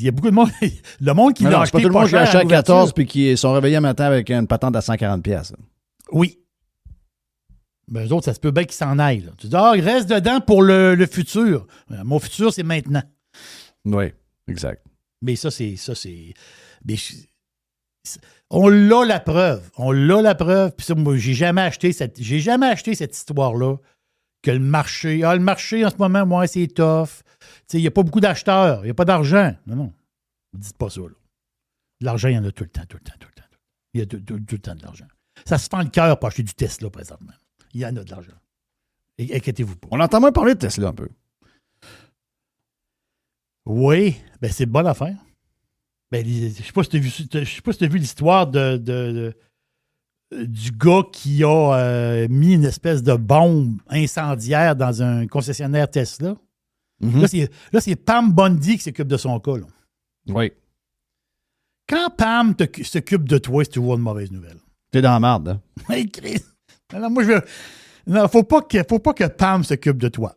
y a beaucoup de monde. Le monde qui l'a acheté. Pas tout le monde qui l'a acheté à 14 puis qui sont réveillés un matin avec une patente à 140$. Oui. Ben, eux autres, ça se peut bien qu'ils s'en aillent. Là. Tu dis, il reste dedans pour le futur. Mon futur, c'est maintenant. Oui, exact. Mais ça, c'est. On l'a la preuve. Puis ça, moi, j'ai jamais acheté cette histoire-là. Que le marché en ce moment, moi, c'est tough. Il n'y a pas beaucoup d'acheteurs. Il n'y a pas d'argent. Non. Ne dites pas ça. Là. De l'argent, il y en a tout le temps. Il y a tout le temps de l'argent. Ça se fend le cœur pour acheter du Tesla présentement. Il y en a de l'argent. Inquiétez-vous pas. On entend moins parler de Tesla un peu. Oui, ben c'est une bonne affaire. Ben, je sais pas si tu as vu l'histoire du gars qui a mis une espèce de bombe incendiaire dans un concessionnaire Tesla. Mhm. Là, c'est Pam Bondi qui s'occupe de son cas. Là. Oui. Quand Pam s'occupe de toi, c'est toujours une mauvaise nouvelle. T'es dans la marde, hein? Hey, Chris! Alors, moi, non, faut pas que Pam s'occupe de toi.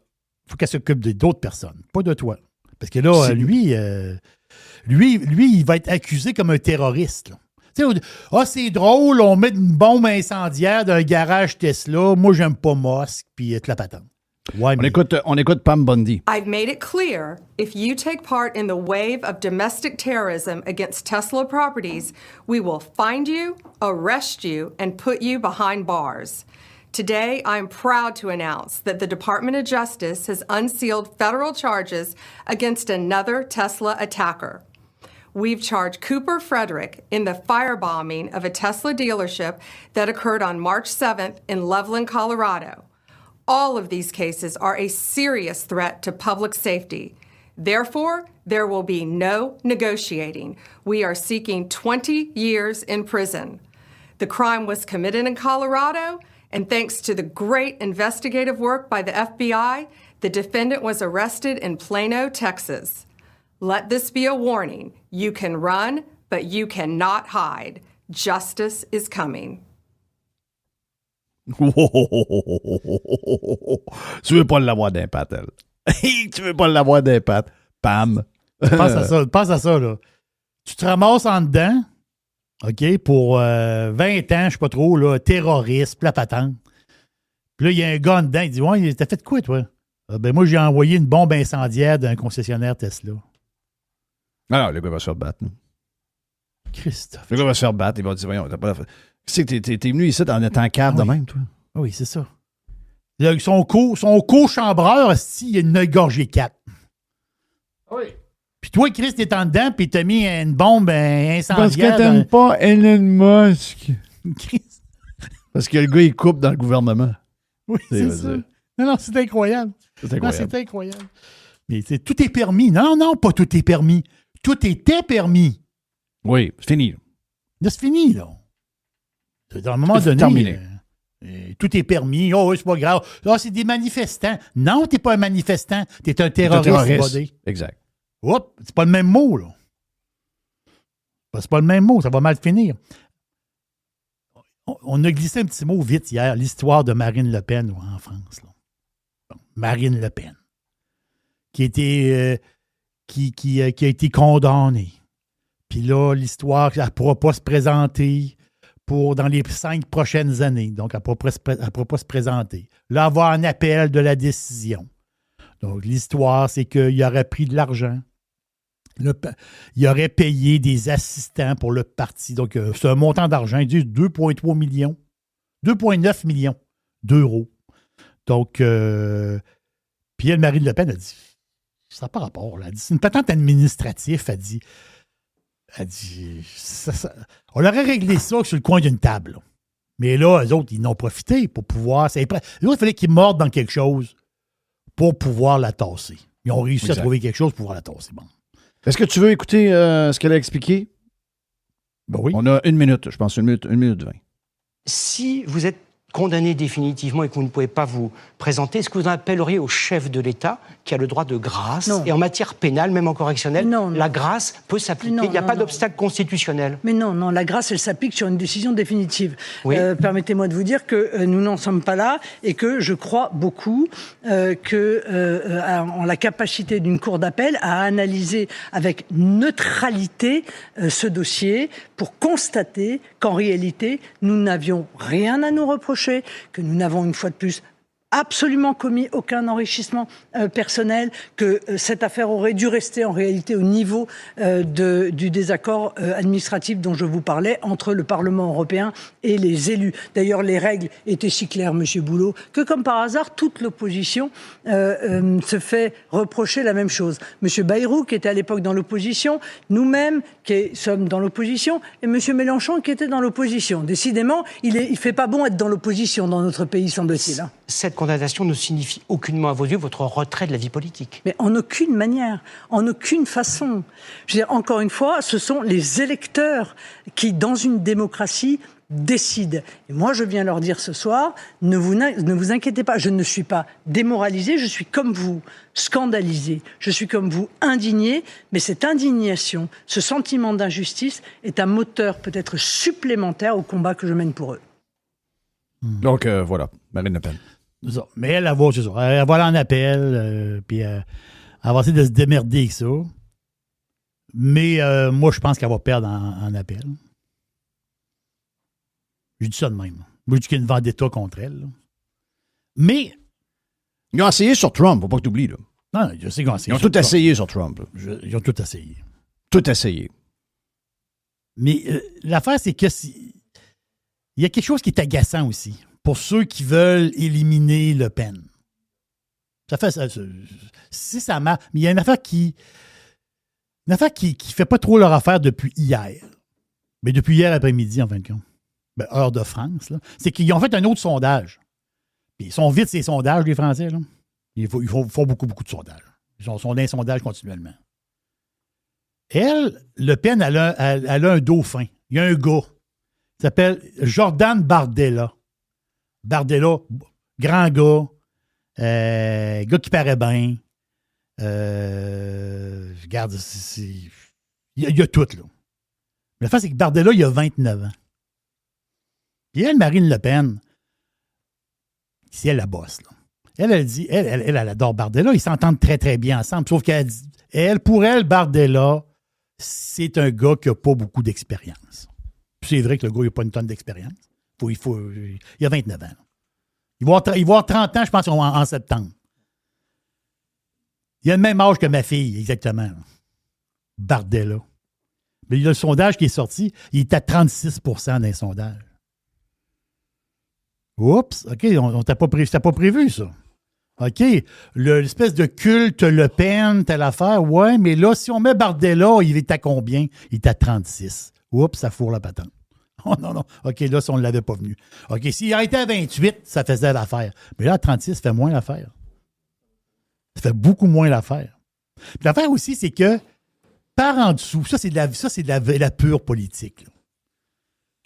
Faut qu'elle s'occupe d'autres personnes, pas de toi. Parce que là, lui, il va être accusé comme un terroriste. Là. Tu sais, c'est drôle, on met une bombe incendiaire dans un garage Tesla. Moi, j'aime pas Musk, puis la patente. Ouais, On écoute Pam Bondi. I've made it clear if you take part in the wave of domestic terrorism against Tesla properties, we will find you, arrest you, and put you behind bars. Today, I'm proud to announce that the Department of Justice has unsealed federal charges against another Tesla attacker. We've charged Cooper Frederick in the firebombing of a Tesla dealership that occurred on March 7th in Loveland, Colorado. All of these cases are a serious threat to public safety. Therefore, there will be no negotiating. We are seeking 20 years in prison. The crime was committed in Colorado, and thanks to the great investigative work by the FBI, the defendant was arrested in Plano, Texas. Let this be a warning. You can run, but you cannot hide. Justice is coming. Tu veux pas l'avoir d'impact, elle. Tu veux pas l'avoir d'impact. Pam. Pense à ça, là. Tu te ramasses en dedans, OK, pour 20 ans, je sais pas trop, là, terroriste, la patente. Puis là, il y a un gars en dedans, il dit « Ouais, t'as fait quoi, toi? » Ben moi, j'ai envoyé une bombe incendiaire d'un concessionnaire Tesla. Alors, le gars va se faire battre. Christophe. Le gars va se faire battre. Il va dire, voyons, t'as pas la... Tu sais que t'es venu ici en étant cave de même, toi. Oui, c'est ça. Son co-chambreur, il a une gorgée 4. Oui. Puis toi, Chris, t'es en dedans, puis t'as mis une bombe incendiaire. Parce que t'aimes pas Elon Musk. Chris. Parce que le gars, il coupe dans le gouvernement. Oui, c'est ça. Non, c'est incroyable. C'est incroyable. Non, c'est incroyable. Mais tout est permis. Non, pas tout est permis. Tout était permis. Oui, c'est fini. Là, c'est fini, là. À un moment donné, terminé. Tout est permis. Oh, c'est pas grave. Oh, c'est des manifestants. Non, t'es pas un manifestant. T'es un terroriste. Exact. Oups, c'est pas le même mot, là. C'est pas le même mot. Ça va mal finir. On a glissé un petit mot vite hier. L'histoire de Marine Le Pen en France. Là. Marine Le Pen. Qui a été condamnée. Puis là, l'histoire, elle ne pourra pas se présenter dans les 5 prochaines années. Donc, elle ne pourra pas se présenter. Là, elle va en appel de la décision. Donc, l'histoire, c'est qu'il aurait pris de l'argent. Il aurait payé des assistants pour le parti. Donc, c'est un montant d'argent. Ils disent 2,3 millions. 2,9 millions d'euros. Donc, puis elle, Marine Le Pen, a dit, ça n'a pas rapport. Là. Elle dit, c'est une patente administrative, elle dit, on aurait réglé ça sur le coin d'une table. Là. Mais là, eux autres, ils n'ont profité pour pouvoir... Eux autres, il fallait qu'ils mordent dans quelque chose pour pouvoir la tasser. Ils ont réussi à trouver quelque chose pour pouvoir la tasser. Bon. Est-ce que tu veux écouter ce qu'elle a expliqué? Ben oui. On a 1 minute, je pense, 1 minute 20. Si vous êtes condamné définitivement et que vous ne pouvez pas vous présenter, est-ce que vous en appelleriez au chef de l'État qui a le droit de grâce? Non. Et en matière pénale, même en correctionnelle, non. La grâce peut s'appliquer. Il n'y a pas d'obstacle constitutionnel. Mais non, la grâce, elle s'applique sur une décision définitive. Oui. Permettez-moi de vous dire que nous n'en sommes pas là et que je crois beaucoup en la capacité d'une cour d'appel à analyser avec neutralité ce dossier pour constater qu'en réalité, nous n'avions rien à nous reprocher, que nous n'avons une fois de plus absolument commis aucun enrichissement personnel, que cette affaire aurait dû rester en réalité au niveau du désaccord administratif dont je vous parlais entre le Parlement européen et les élus. D'ailleurs, les règles étaient si claires, M. Boulot, que comme par hasard, toute l'opposition se fait reprocher la même chose. M. Bayrou, qui était à l'époque dans l'opposition, nous-mêmes, qui sommes dans l'opposition, et M. Mélenchon, qui était dans l'opposition. Décidément, il ne fait pas bon être dans l'opposition dans notre pays, semble-t-il. Cette condamnation ne signifie aucunement à vos yeux votre retrait de la vie politique. Mais en aucune manière, en aucune façon. Je veux dire, encore une fois, ce sont les électeurs qui, dans une démocratie, décident. Et moi, je viens leur dire ce soir, ne vous inquiétez pas, je ne suis pas démoralisé, je suis comme vous, scandalisé, je suis comme vous, indigné, mais cette indignation, ce sentiment d'injustice est un moteur peut-être supplémentaire au combat que je mène pour eux. Donc, voilà, Marine Le Pen. C'est ça. Mais elle va, c'est ça. Elle va aller en appel, puis elle va essayer de se démerder avec ça. Mais moi, je pense qu'elle va perdre en appel. Je dis ça de même. Moi, je dis qu'il y a une vendetta contre elle. Là. Mais. Ils ont essayé sur Trump, faut pas que tu oublies. Là. Non, je sais qu'ils ont essayé. Ils ont tout essayé sur Trump. Là. Ils ont tout essayé. Tout essayé. Mais l'affaire, c'est que il y a quelque chose qui est agaçant aussi pour ceux qui veulent éliminer Le Pen. Ça fait ça. Si ça marche. Mais il y a une affaire qui fait pas trop leur affaire depuis hier. Mais depuis hier après-midi, en fin de compte. Ben, heure de France, là. C'est qu'ils ont fait un autre sondage. Puis ils sont vite, ces sondages, les Français. Là. Ils font beaucoup, beaucoup de sondages. Ils sont dans les sondages continuellement. Elle, Le Pen, elle a un dauphin. Il y a un gars. Il s'appelle Jordan Bardella. Bardella, grand gars. Gars qui paraît bien. Regarde, il y a tout, là. Mais la face, c'est que Bardella, il a 29 ans. Puis elle, Marine Le Pen, c'est elle la bosse, là. Elle dit, elle adore Bardella. Ils s'entendent très, très bien ensemble. Sauf qu'elle dit, pour elle, Bardella, c'est un gars qui n'a pas beaucoup d'expérience. Puis c'est vrai que le gars, il n'a pas une tonne d'expérience. Il a 29 ans. Il va avoir 30 ans, je pense, en septembre. Il a le même âge que ma fille, exactement. Bardella. Mais il y a le sondage qui est sorti, il est à 36 % dans les sondages. Oups, OK, c'était pas prévu, ça. OK, l'espèce de culte Le Pen, telle affaire, ouais, mais là, si on met Bardella, il est à combien? Il est à 36. Oups, ça fourre la patente. Oh non. OK, là, si on ne l'avait pas venu. OK, s'il aurait été à 28, ça faisait l'affaire. Mais là, à 36, ça fait moins l'affaire. Ça fait beaucoup moins l'affaire. Puis l'affaire aussi, c'est que par en dessous, ça, c'est de la pure politique. Là.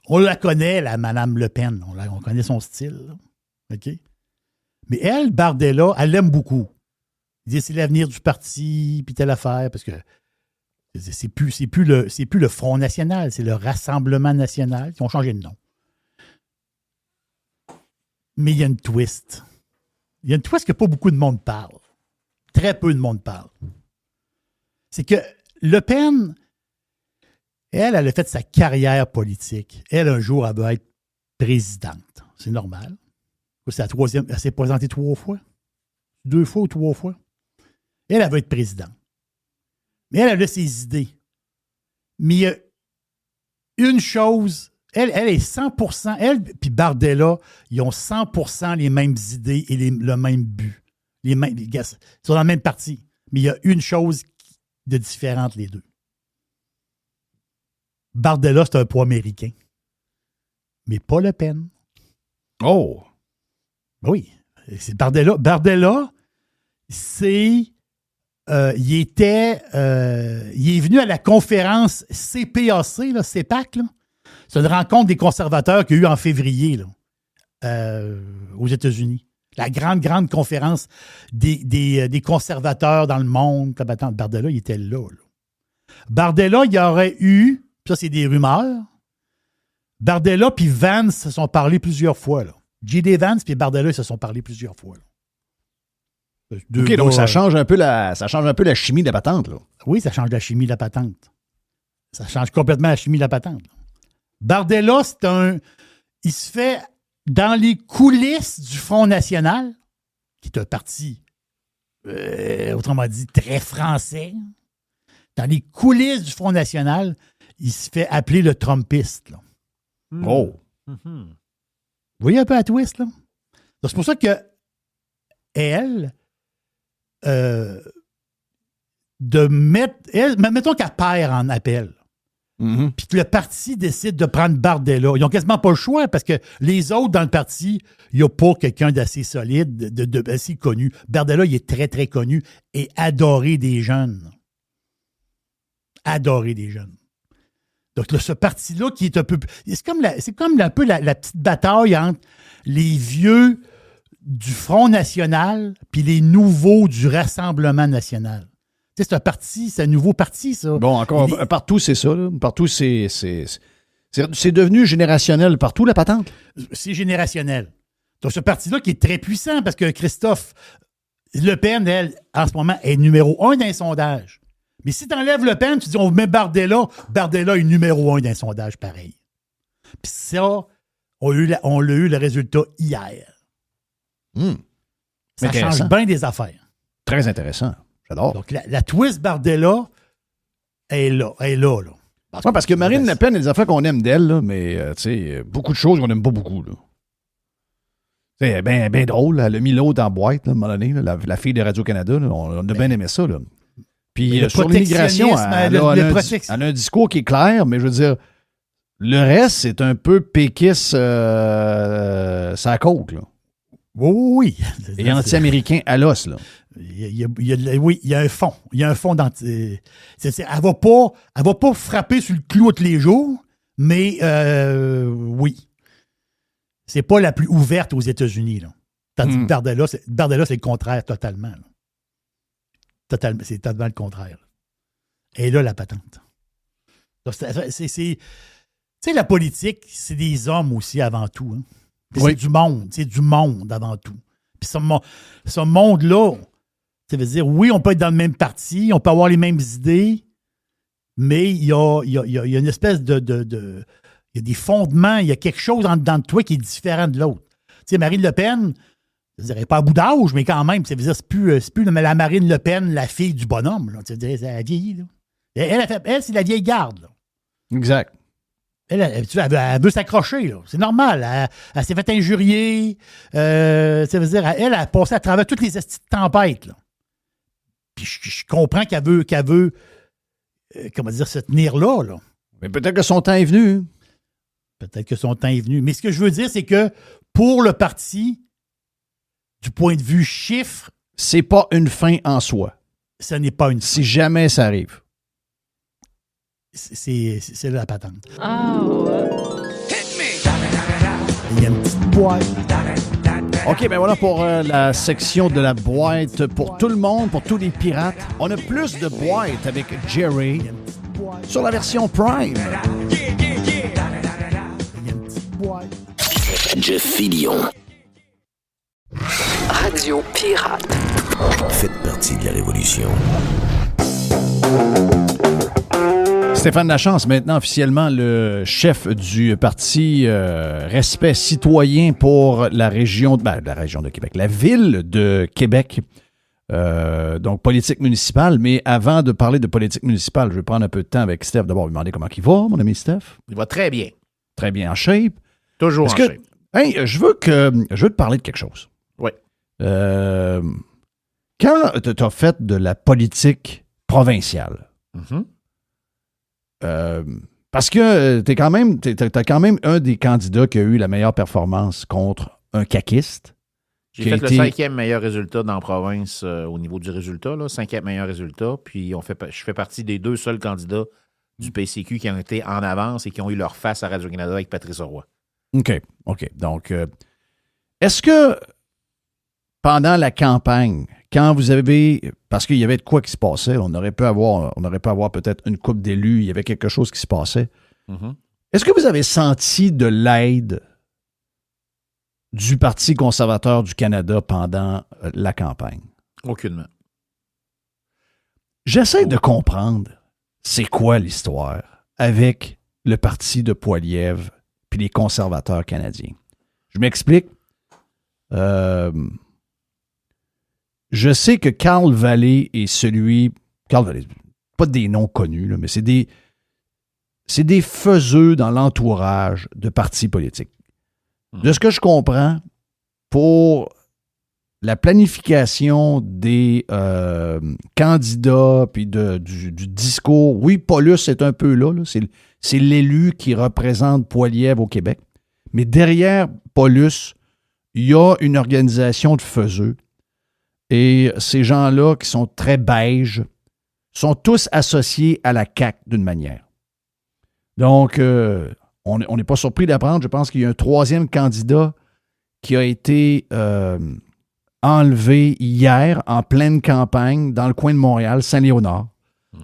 On la connaît, la Madame Le Pen. On connaît son style. Là. OK? Mais elle, Bardella, elle l'aime beaucoup. Il dit c'est l'avenir du parti, puis telle affaire, parce que c'est plus le Front National, c'est le Rassemblement National qui ont changé de nom. Mais il y a une twist. Il y a une twist que pas beaucoup de monde parle. Très peu de monde parle. C'est que Le Pen, elle a fait sa carrière politique. Elle, un jour, elle va être présidente. C'est normal. C'est la troisième. Elle s'est présentée 3 fois. 2 fois ou 3 fois. Elle va être présidente. Mais elle a ses idées. Mais il y a une chose, elle est 100%, elle puis Bardella, ils ont 100% les mêmes idées et le même but. Ils sont dans le même parti. Mais il y a une chose de différente, les deux. Bardella, c'est un pro-américain. Mais pas Le Pen. Oh! Oui. C'est Bardella. Bardella, c'est... il est venu à la conférence CPAC, là, CEPAC. Là. C'est une rencontre des conservateurs qu'il y a eu en février là, aux États-Unis. La grande conférence des conservateurs dans le monde. Bardella, il était là. Bardella, il y aurait eu, ça c'est des rumeurs, Bardella puis Vance se sont parlé plusieurs fois. Là. J.D. Vance puis Bardella se sont parlé plusieurs fois. Là. OK, donc ça change un peu la chimie de la patente, là. Oui, ça change la chimie de la patente. Ça change complètement la chimie de la patente. Là. Bardella, il se fait dans les coulisses du Front National, qui est un parti, autrement dit, très français. Dans les coulisses du Front National, il se fait appeler le Trumpiste. Là. Oh! Vous voyez un peu la twist, là? Donc, c'est pour ça que elle... mettons qu'elle perd en appel. Mhm. puis que le parti décide de prendre Bardella, ils n'ont quasiment pas le choix parce que les autres dans le parti, il n'y a pas quelqu'un d'assez solide, d'assez connu. Bardella, il est très, très connu et adoré des jeunes. Adoré des jeunes. Donc, là, ce parti-là qui est un peu... C'est comme un peu la petite bataille entre les vieux du Front national puis les nouveaux du Rassemblement national. Tu sais, c'est un nouveau parti, ça. Bon, encore, partout, c'est ça. Là. Partout, c'est devenu générationnel. Partout, la patente. C'est générationnel. Donc, ce parti-là qui est très puissant parce que Christophe Le Pen, elle, en ce moment, est numéro 1 d'un sondage. Mais si tu enlèves Le Pen, tu dis on met Bardella est numéro 1 d'un sondage pareil. Puis ça, on l'a eu le résultat hier. Ça change bien des affaires. Très intéressant. J'adore. Donc, la twist Bardella est là. Parce que Marine Le Pen, il y a des affaires qu'on aime d'elle, là, mais tu sais, beaucoup de choses qu'on n'aime pas beaucoup. C'est bien drôle. Elle a mis l'autre en boîte, là, à un moment donné, là, la fille de Radio-Canada. Là, on a bien aimé ça. Là. Puis sur l'immigration, elle a un discours qui est clair, mais je veux dire, le reste, c'est un peu péquiste sa côte. Là. Oui. Et anti-américain à l'os, là. Oui, il y a un fond. Il y a un fond dans... Elle va pas frapper sur le clou tous les jours, mais oui. C'est pas la plus ouverte aux États-Unis, là. Tandis que Bardella, c'est le contraire totalement. Là. C'est totalement le contraire. Là. Et là, la patente. Donc, tu sais, la politique, c'est des hommes aussi avant tout. Hein. Oui. C'est du monde avant tout. Puis ce monde-là, ça veut dire, oui, on peut être dans le même parti, on peut avoir les mêmes idées, mais il y a une espèce de il y a des fondements, il y a quelque chose dans toi qui est différent de l'autre. Tu sais, Marine Le Pen, je dirais pas à bout d'âge, mais quand même, c'est plus la Marine Le Pen, la fille du bonhomme. Là. Tu sais, elle a vieilli. Là. Elle, c'est la vieille garde. Là. Exact. Elle veut s'accrocher, là. C'est normal. Elle s'est fait injurier. Ça veut dire, elle a passé à travers toutes les petites tempêtes, là. Puis je comprends qu'elle veut comment dire, se tenir là, là. Mais peut-être que son temps est venu. Peut-être que son temps est venu. Mais ce que je veux dire, c'est que pour le parti, du point de vue chiffre... C'est pas une fin en soi. Ce n'est pas une fin. Si jamais ça arrive. C'est la patente. Oh. Il y a une petite boîte. OK, ben voilà pour la section de la boîte pour tout le monde, pour tous les pirates. On a plus de boîtes avec Jerry sur la version Prime. Il y a une petite boîte. Jeff Fillion. Radio Pirate. Faites partie de la révolution. Stéphane Lachance, maintenant officiellement le chef du parti Respect citoyen pour la région de Québec, la ville de Québec. Donc, politique municipale. Mais avant de parler de politique municipale, je vais prendre un peu de temps avec Steph. D'abord, lui demander comment il va, mon ami Steph. Il va très bien. Très bien en shape. Toujours en shape. Hey, je veux te parler de quelque chose. Oui. Quand tu as fait de la politique provinciale, parce que t'as quand même un des candidats qui a eu la meilleure performance contre un caquiste. J'ai fait le 5e meilleur résultat dans la province au niveau du résultat, là, 5e meilleur résultat. Puis je fais partie des 2 seuls candidats du PCQ qui ont été en avance et qui ont eu leur face à Radio-Canada avec Patrice Roy. OK. Donc, est-ce que pendant la campagne, quand vous avez... Parce qu'il y avait de quoi qui se passait, on aurait pu avoir peut-être une couple d'élus, il y avait quelque chose qui se passait. Est-ce que vous avez senti de l'aide du Parti conservateur du Canada pendant la campagne? Aucunement. J'essaie de comprendre c'est quoi l'histoire avec le Parti de Poilievre puis les conservateurs canadiens. Je m'explique. Je sais que Carl Vallée est celui... Carl Vallée, pas des noms connus, là, mais c'est des faiseux dans l'entourage de partis politiques. De ce que je comprends, pour la planification des candidats, puis du discours, oui, Paulus est un peu là, c'est l'élu qui représente Poilievre au Québec, mais derrière Paulus, il y a une organisation de faiseux, et ces gens-là qui sont très beiges sont tous associés à la CAQ d'une manière. Donc, on n'est pas surpris d'apprendre, je pense qu'il y a un troisième candidat qui a été enlevé hier en pleine campagne dans le coin de Montréal, Saint-Léonard.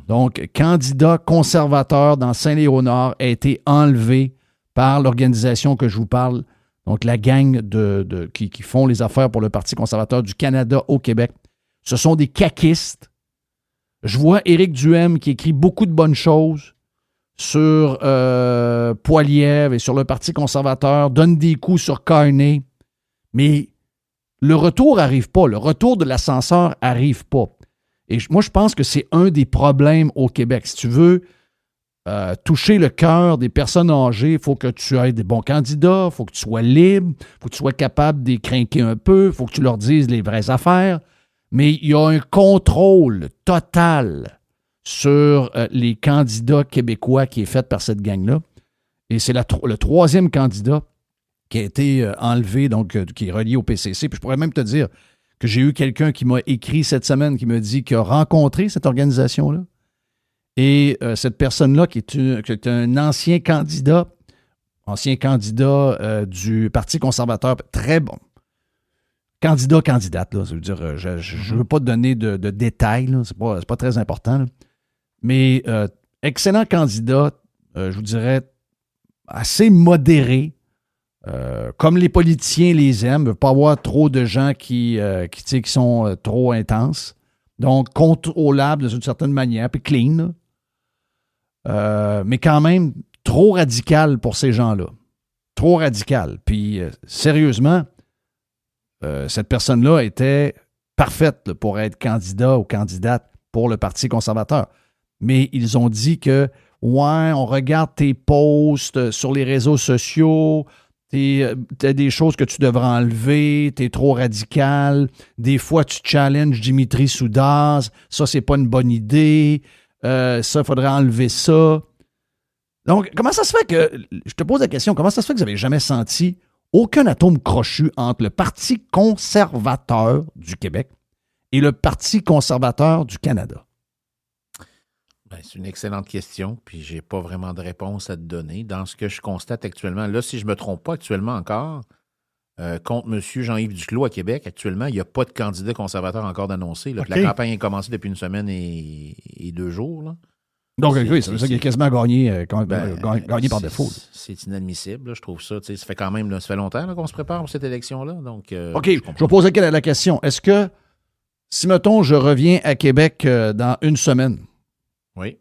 Donc, candidat conservateur dans Saint-Léonard a été enlevé par l'organisation que je vous parle, donc la gang qui font les affaires pour le Parti conservateur du Canada au Québec. Ce sont des caquistes. Je vois Éric Duhem qui écrit beaucoup de bonnes choses sur Poilievre et sur le Parti conservateur, donne des coups sur Carney, mais le retour n'arrive pas. Le retour de l'ascenseur n'arrive pas. Et moi, je pense que c'est un des problèmes au Québec. Si tu veux toucher le cœur des personnes âgées, il faut que tu aies des bons candidats, il faut que tu sois libre, il faut que tu sois capable de les crinquer un peu, il faut que tu leur dises les vraies affaires. Mais il y a un contrôle total sur les candidats québécois qui est fait par cette gang-là. Et c'est le troisième candidat qui a été enlevé, donc qui est relié au PCC. Puis je pourrais même te dire que j'ai eu quelqu'un qui m'a écrit cette semaine qui me dit qu'il a rencontré cette organisation-là. Et cette personne-là, qui est un ancien candidat du Parti conservateur, très bon. Candidate, là, ça veut dire, je ne veux pas te donner de détails, là, c'est pas très important, là. Mais excellent candidat, je vous dirais, assez modéré, comme les politiciens les aiment, il ne veut pas avoir trop de gens qui sont trop intenses, donc contrôlable d'une certaine manière, puis clean, mais quand même trop radical pour ces gens-là. Trop radical. Puis, sérieusement, cette personne-là était parfaite là, pour être candidat ou candidate pour le Parti conservateur. Mais ils ont dit que, ouais, on regarde tes posts sur les réseaux sociaux, t'as des choses que tu devrais enlever, t'es trop radical, des fois tu challenges Dimitri Soudaz, ça c'est pas une bonne idée, ça, il faudrait enlever ça. Donc, comment ça se fait que, je te pose la question, comment ça se fait que vous n'avez jamais senti aucun atome crochu entre le Parti conservateur du Québec et le Parti conservateur du Canada? Ben, c'est une excellente question, puis je n'ai pas vraiment de réponse à te donner. Dans ce que je constate actuellement, là, si je ne me trompe pas actuellement encore, contre M. Jean-Yves Duclos à Québec, actuellement, il n'y a pas de candidat conservateur encore d'annoncé. Okay. La campagne est commencée depuis une semaine et 2 jours. Là. Donc, oui, ça veut dire qu'il a quasiment gagné par défaut. C'est inadmissible, là, je trouve ça. Ça fait quand même, là, ça fait longtemps là, qu'on se prépare pour cette élection-là. Donc, OK, je vais poser la question. Est-ce que, si, mettons, je reviens à Québec dans une semaine, oui,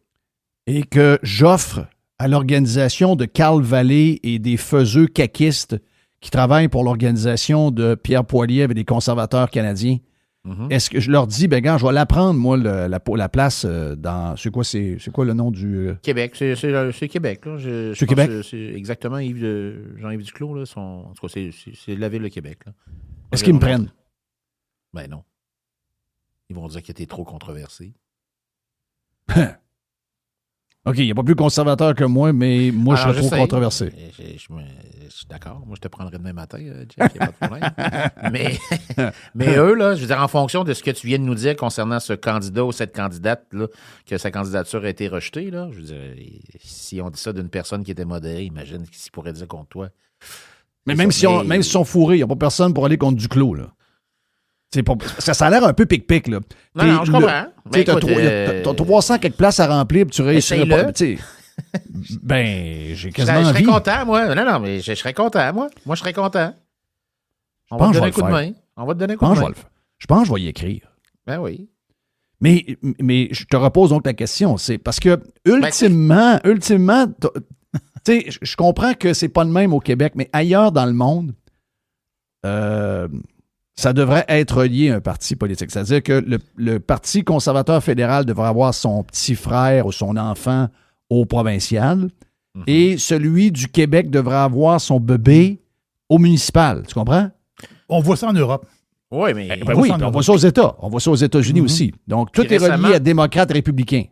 et que j'offre à l'organisation de Carl Vallée et des faiseux caquistes qui travaillent pour l'organisation de Pierre Poilievre et des conservateurs canadiens, est-ce que je leur dis, ben gars, je vais l'apprendre, moi, la place dans... C'est quoi le nom du... Québec, c'est Québec. Là. C'est Québec? C'est exactement Jean-Yves Duclos. Là, en tout cas, c'est la ville de Québec. Là. Est-ce qu'ils me prennent? Ben non. Ils vont dire qu'il était trop controversé. OK, il n'y a pas plus conservateur que moi, mais moi, je suis trop controversé. Je suis d'accord. Moi, je te prendrai demain matin, Jeff, il n'y a pas de problème. mais eux, là, je veux dire, en fonction de ce que tu viens de nous dire concernant ce candidat ou cette candidate, là, que sa candidature a été rejetée, là, je veux dire, si on dit ça d'une personne qui était modérée, imagine ce qu'ils pourraient dire contre toi. Mais même s'ils sont fourrés, il n'y a pas personne pour aller contre Duclos, là. Ça a l'air un peu pic-pic, là. Non, je comprends. T'as 300 quelques places à remplir, puis tu réussirais pas. Ben, j'ai quasiment envie. Je serais content, moi. Non, mais je serais content, moi. Moi, je serais content. On va te donner un coup de main. On va te donner un coup de main. Je pense que je vais y écrire. Ben oui. Mais je te repose donc la question. C'est parce que, ultimement, je comprends que c'est pas le même au Québec, mais ailleurs dans le monde, ça devrait être relié à un parti politique. C'est-à-dire que le Parti conservateur fédéral devrait avoir son petit frère ou son enfant au provincial et celui du Québec devrait avoir son bébé au municipal. Tu comprends? On voit ça en Europe. Oui, mais... Ben oui, puis on voit ça aux États. On voit ça aux États-Unis aussi. Donc, tout Puis est relié récemment- à démocrates républicains.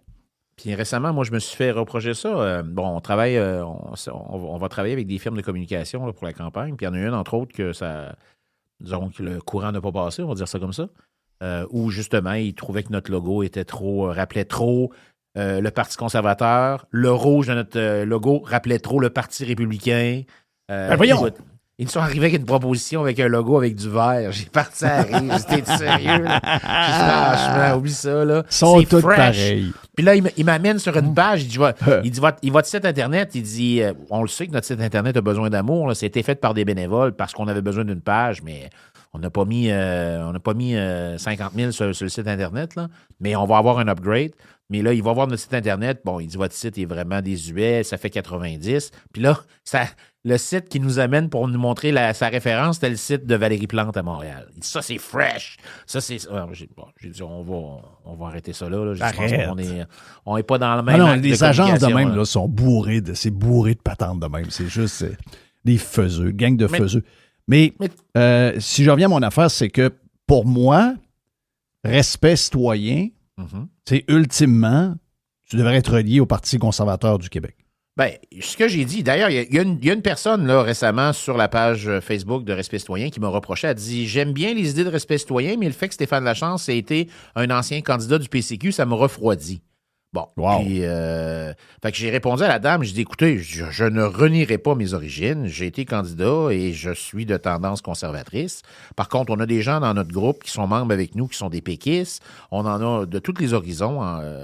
Puis récemment, moi, je me suis fait reprocher ça. On travaille, on va travailler avec des firmes de communication là, pour la campagne. Puis il y en a une, entre autres, que ça, disons que le courant n'a pas passé, on va dire ça comme ça. Où justement, ils trouvaient que notre logo était rappelait trop le Parti conservateur. Le rouge de notre logo rappelait trop le Parti républicain. Voyons! Écoute, ils sont arrivés avec une proposition avec un logo avec du vert. J'ai parti à rire. J'étais sérieux. Là. J'ai dit, franchement, oublie ça. Là. Ils sont C'est tous fresh. pareils. Puis là, il m'amène sur une page. Il dit votre site Internet, il dit, on le sait que notre site Internet a besoin d'amour. Là. C'était fait par des bénévoles parce qu'on avait besoin d'une page, mais on n'a pas mis 50 000 sur le site Internet. Là. Mais on va avoir un upgrade. Mais là, il va voir notre site Internet. Bon, il dit, votre site est vraiment désuet. Ça fait 90. Puis là, le site qui nous amène pour nous montrer sa référence, c'était le site de Valérie Plante à Montréal. Il dit, ça, c'est fresh. Ça, c'est... J'ai dit, on va arrêter ça là. J'ai dit, je pense qu'on n'est pas dans le même acte les de agences de communication, même là, sont bourrées de patentes de même. C'est juste des faiseux, gang de faiseux. Mais si je reviens à mon affaire, c'est que pour moi, respect citoyen, c'est ultimement, tu devrais être relié au Parti conservateur du Québec. Bien, ce que j'ai dit, d'ailleurs, il y a une personne là, récemment sur la page Facebook de Respect citoyen qui m'a reproché, elle dit « J'aime bien les idées de respect citoyen, mais le fait que Stéphane Lachance ait été un ancien candidat du PCQ, ça me refroidit. » Bon, puis, fait que j'ai répondu à la dame, j'ai dit, écoutez, je ne renierai pas mes origines, j'ai été candidat et je suis de tendance conservatrice. Par contre, on a des gens dans notre groupe qui sont membres avec nous, qui sont des péquistes, on en a de tous les horizons,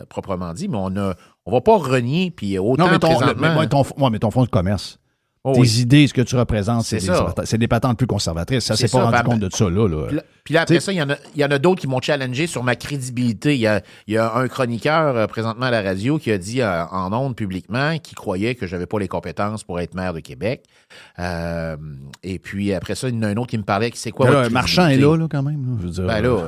proprement dit, mais on va pas renier, puis autant non, mais présentement... mais ton fonds de commerce, Oh, tes oui. idées, ce que tu représentes, C'est c'est des patentes plus conservatrices. Ça C'est s'est pas ça, rendu compte de ça, là. Puis là, après ça, il y en a d'autres qui m'ont challengé sur ma crédibilité. Il y a un chroniqueur présentement à la radio qui a dit en ondes publiquement qu'il croyait que j'avais pas les compétences pour être maire de Québec. Et puis après ça, il y en a un autre qui me parlait que c'est quoi votre Marchand est là, quand même. Là, je veux dire, ben là,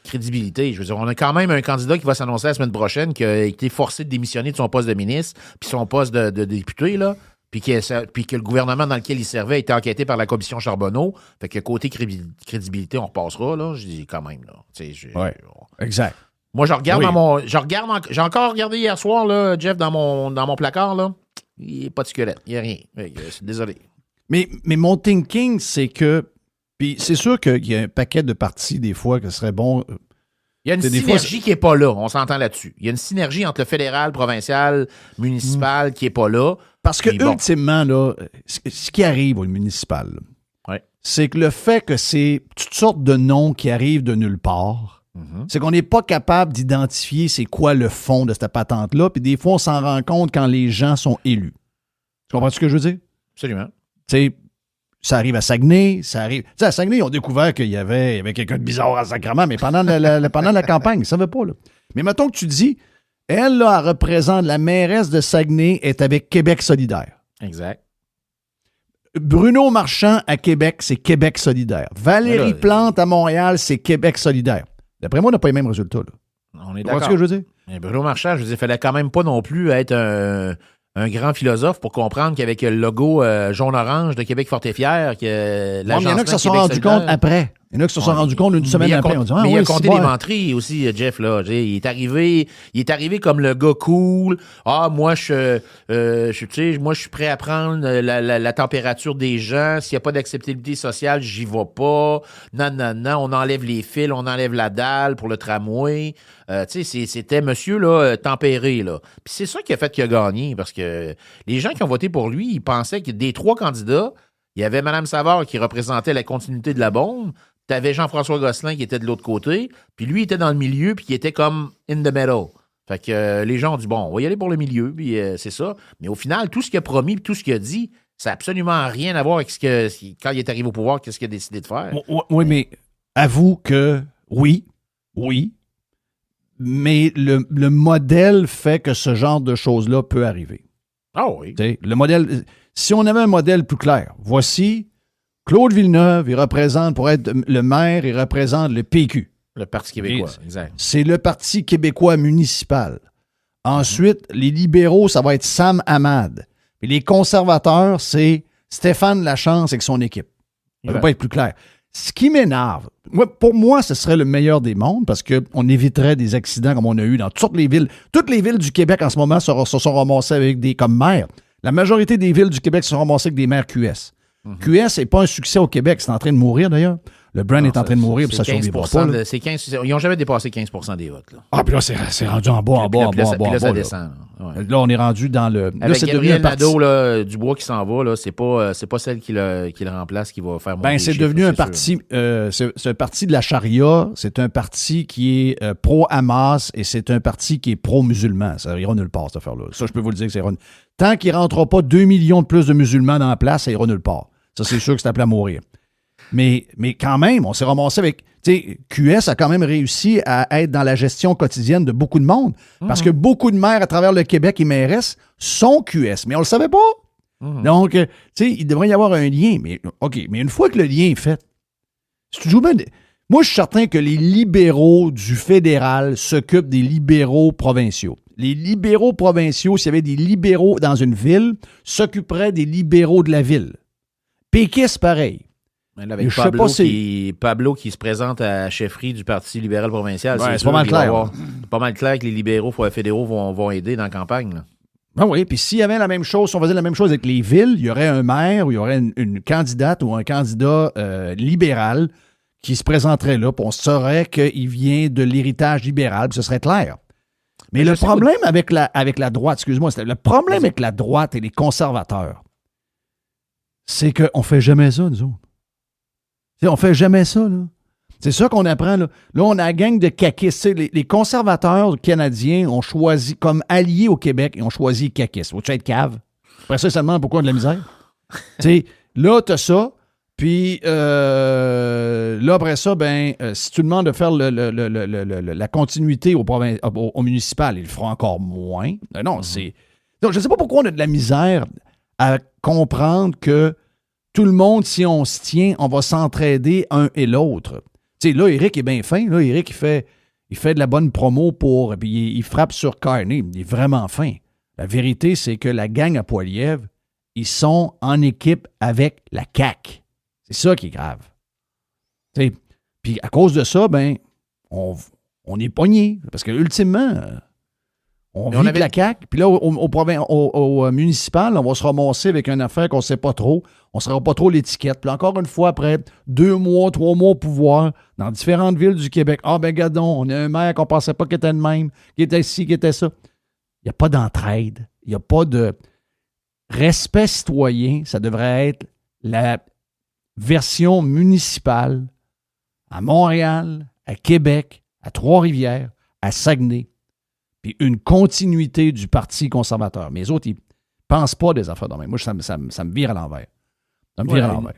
crédibilité. Je veux dire, on a quand même un candidat qui va s'annoncer la semaine prochaine qui a été forcé de démissionner de son poste de ministre puis son poste de député, là. Puis que le gouvernement dans lequel il servait a été enquêté par la commission Charbonneau. Fait que côté crédibilité, on repassera, là. Je dis quand même, là. Exact. Moi, je regarde j'ai encore regardé hier soir, là, Jeff, dans mon placard, là. Il n'y a pas de squelette. Il n'y a rien. Désolé. Mais mon thinking, c'est que... Puis c'est sûr qu'il y a un paquet de partis, des fois, que ce serait bon... Il y a une synergie qui n'est pas là, on s'entend là-dessus. Il y a une synergie entre le fédéral, provincial, municipal qui n'est pas là. Parce que, ultimement, là, ce qui arrive au municipal, c'est que le fait que c'est toutes sortes de noms qui arrivent de nulle part, c'est qu'on n'est pas capable d'identifier c'est quoi le fond de cette patente-là, puis des fois, on s'en rend compte quand les gens sont élus. Tu comprends ce que je veux dire? Absolument. Tu sais, ça arrive à Saguenay, ça arrive... Tu sais, à Saguenay, ils ont découvert qu'il y avait quelqu'un de bizarre à Sacrement, mais pendant la campagne, ils ne savaient pas, là. Mais mettons que tu dis, elle, là, elle représente la mairesse de Saguenay, est avec Québec solidaire. Exact. Bruno Marchand à Québec, c'est Québec solidaire. Valérie Plante à Montréal, c'est Québec solidaire. D'après moi, on n'a pas les mêmes résultats, là. On est d'accord. d'accord. Ce que je veux dire? Mais Bruno Marchand, je veux dire, il fallait quand même pas non plus être un grand philosophe pour comprendre qu'avec le logo jaune-orange de Québec fort et fier, que il y en a qui se sont rendus compte après. Il y en a qui se sont rendus compte une semaine après. Mais il a compté les menteries aussi, Jeff. Là. Il est arrivé comme le gars cool. Ah, moi, je suis prêt à prendre la température des gens. S'il n'y a pas d'acceptabilité sociale, j'y vais pas. Non. On enlève les fils, on enlève la dalle pour le tramway. C'était monsieur là, tempéré. Là. Puis c'est ça qui a fait qu'il a gagné. Parce que les gens qui ont voté pour lui, ils pensaient que des 3 candidats, il y avait Mme Savard qui représentait la continuité de la bombe. Tu avais Jean-François Gosselin qui était de l'autre côté, puis lui, il était dans le milieu, puis il était comme in the middle. Fait que les gens ont dit, bon, on va y aller pour le milieu, puis c'est ça. Mais au final, tout ce qu'il a promis, puis tout ce qu'il a dit, ça n'a absolument rien à voir avec quand il est arrivé au pouvoir, qu'est-ce qu'il a décidé de faire. Oui, mais avoue que oui, mais le modèle fait que ce genre de choses-là peut arriver. Ah oui. T'sais, le modèle, si on avait un modèle plus clair, voici Claude Villeneuve, il représente, pour être le maire, il représente le PQ. Le Parti québécois, exact. C'est le Parti québécois municipal. Ensuite, les libéraux, ça va être Sam Hamad. Et les conservateurs, c'est Stéphane Lachance avec son équipe. Ça ne peut pas être plus clair. Ce qui m'énerve, pour moi, ce serait le meilleur des mondes parce qu'on éviterait des accidents comme on a eu dans toutes les villes. Toutes les villes du Québec en ce moment se sont ramassées avec des comme maires. La majorité des villes du Québec se sont ramassées avec des maires QS. QS n'est pas un succès au Québec, c'est en train de mourir d'ailleurs. Le brand est en train de mourir, puis ça ne survivra pas. Ils n'ont jamais dépassé 15 des votes. Là. Ah, puis là, c'est rendu en bas. Puis là, ça descend. Ouais. Là, on est rendu dans le... Avec Gabriel Nadeau, là, Dubois qui s'en va, là, c'est pas celle qui le remplace qui va faire monter les c'est chiffres, devenu là, un parti... c'est un parti de la charia, c'est un parti qui est pro-Hamas et c'est un parti qui est pro-musulman. Ça ira nulle part, cette affaire-là. Ça, je peux vous le dire que ça ira nulle part. Tant qu'il ne rentrera pas 2 millions de plus de musulmans dans la place, ça ira nulle part. Ça, c'est sûr que c'est appelé à mourir. Mais quand même, on s'est ramassé avec... Tu sais, QS a quand même réussi à être dans la gestion quotidienne de beaucoup de monde. Parce que beaucoup de maires à travers le Québec et mairesses sont QS. Mais on ne le savait pas. Donc, tu sais, il devrait y avoir un lien. Mais OK, mais une fois que le lien est fait, c'est toujours bien... Moi, je suis certain que les libéraux du fédéral s'occupent des libéraux provinciaux. Les libéraux provinciaux, s'il y avait des libéraux dans une ville, s'occuperaient des libéraux de la ville. Péquiste, pareil. Avec Pablo qui se présente à la chefferie du Parti libéral provincial. Ouais, c'est pas mal clair. C'est pas mal clair que les libéraux fédéraux vont aider dans la campagne. Là. Ah oui, puis s'il y avait la même chose, si on faisait la même chose avec les villes, il y aurait un maire ou il y aurait une candidate ou un candidat libéral qui se présenterait là, puis on saurait qu'il vient de l'héritage libéral, puis ce serait clair. Mais le problème avec la droite, excuse-moi, le problème avec la droite et les conservateurs, c'est qu'on ne fait jamais ça, nous autres. T'sais, on fait jamais ça, là. C'est ça qu'on apprend, là. Là, on a la gang de caquistes. Les conservateurs canadiens ont choisi, comme alliés au Québec, ils ont choisi caquistes. Faut-tu être cave? Après ça, demande pourquoi de la misère. T'sais, là, t'as ça. Puis, là, après ça, si tu demandes de faire la continuité au municipal, ils le feront encore moins. Non, c'est... Donc, je ne sais pas pourquoi on a de la misère à comprendre que tout le monde, si on se tient, on va s'entraider un et l'autre. Tu sais, là, Éric est bien fin. Là, Éric, il fait de la bonne promo pour... Puis il frappe sur Carney. Il est vraiment fin. La vérité, c'est que la gang à Poilievre, ils sont en équipe avec la CAQ. C'est ça qui est grave. Tu sais, puis à cause de ça, on est pogné. Parce que ultimement... On vit de la CAQ, puis là, au municipal, on va se ramasser avec une affaire qu'on ne sait pas trop. On ne saura pas trop l'étiquette. Puis encore une fois, après 2 mois, 3 mois au pouvoir, dans différentes villes du Québec, gadon, on a un maire qu'on ne pensait pas qu'il était le même, qui était ci, qui était ça. Il n'y a pas d'entraide. Il n'y a pas de respect citoyen. Ça devrait être la version municipale à Montréal, à Québec, à Trois-Rivières, à Saguenay. Puis une continuité du Parti conservateur. Mais les autres, ils ne pensent pas des affaires de même. Moi, ça me vire à l'envers. Ça me vire à l'envers.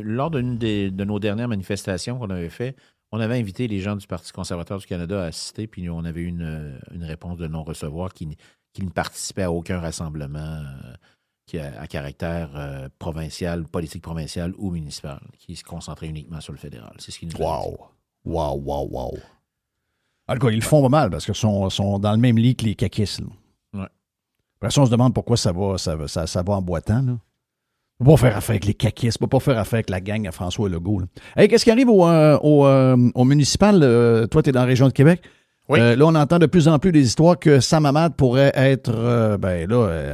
Lors d'une de nos dernières manifestations qu'on avait fait, on avait invité les gens du Parti conservateur du Canada à assister, puis on avait eu une réponse de non-recevoir qui ne participait à aucun rassemblement à caractère provincial, politique provinciale ou municipal, qui se concentrait uniquement sur le fédéral. C'est ce qui nous a dit. Wow. En tout cas, ils le font pas mal parce qu'ils sont dans le même lit que les caquistes. Ouais. Après ça, on se demande pourquoi ça va en boitant. Là. On ne peut pas faire affaire avec les caquistes, on ne peut pas faire affaire avec la gang à François Legault. Hey, qu'est-ce qui arrive au municipal? Toi, tu es dans la région de Québec. Oui. Là, on entend de plus en plus des histoires que Sam Hamad pourrait être,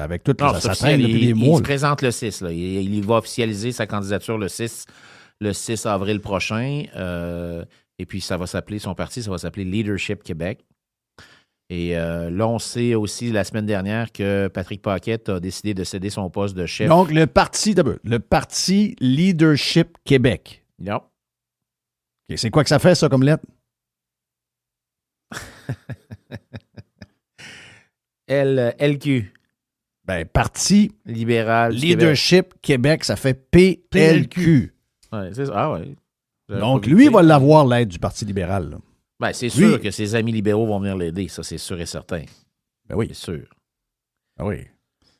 avec toute sa traîne depuis des mois. Il se présente le 6. Là. Il va officialiser sa candidature le 6 avril prochain. Et puis, son parti, ça va s'appeler Leadership Québec. Et là, on sait aussi la semaine dernière que Patrick Paquette a décidé de céder son poste de chef. Donc, le parti Leadership Québec. Non. Okay, c'est quoi que ça fait, ça, comme lettre? LQ. Parti libéral Leadership Québec, ça fait PLQ. Ouais, c'est ça. Ah ouais. Donc, lui, il va l'avoir, l'aide du Parti libéral. C'est sûr que ses amis libéraux vont venir l'aider. Ça, c'est sûr et certain. Ben oui. C'est sûr. Ah oui.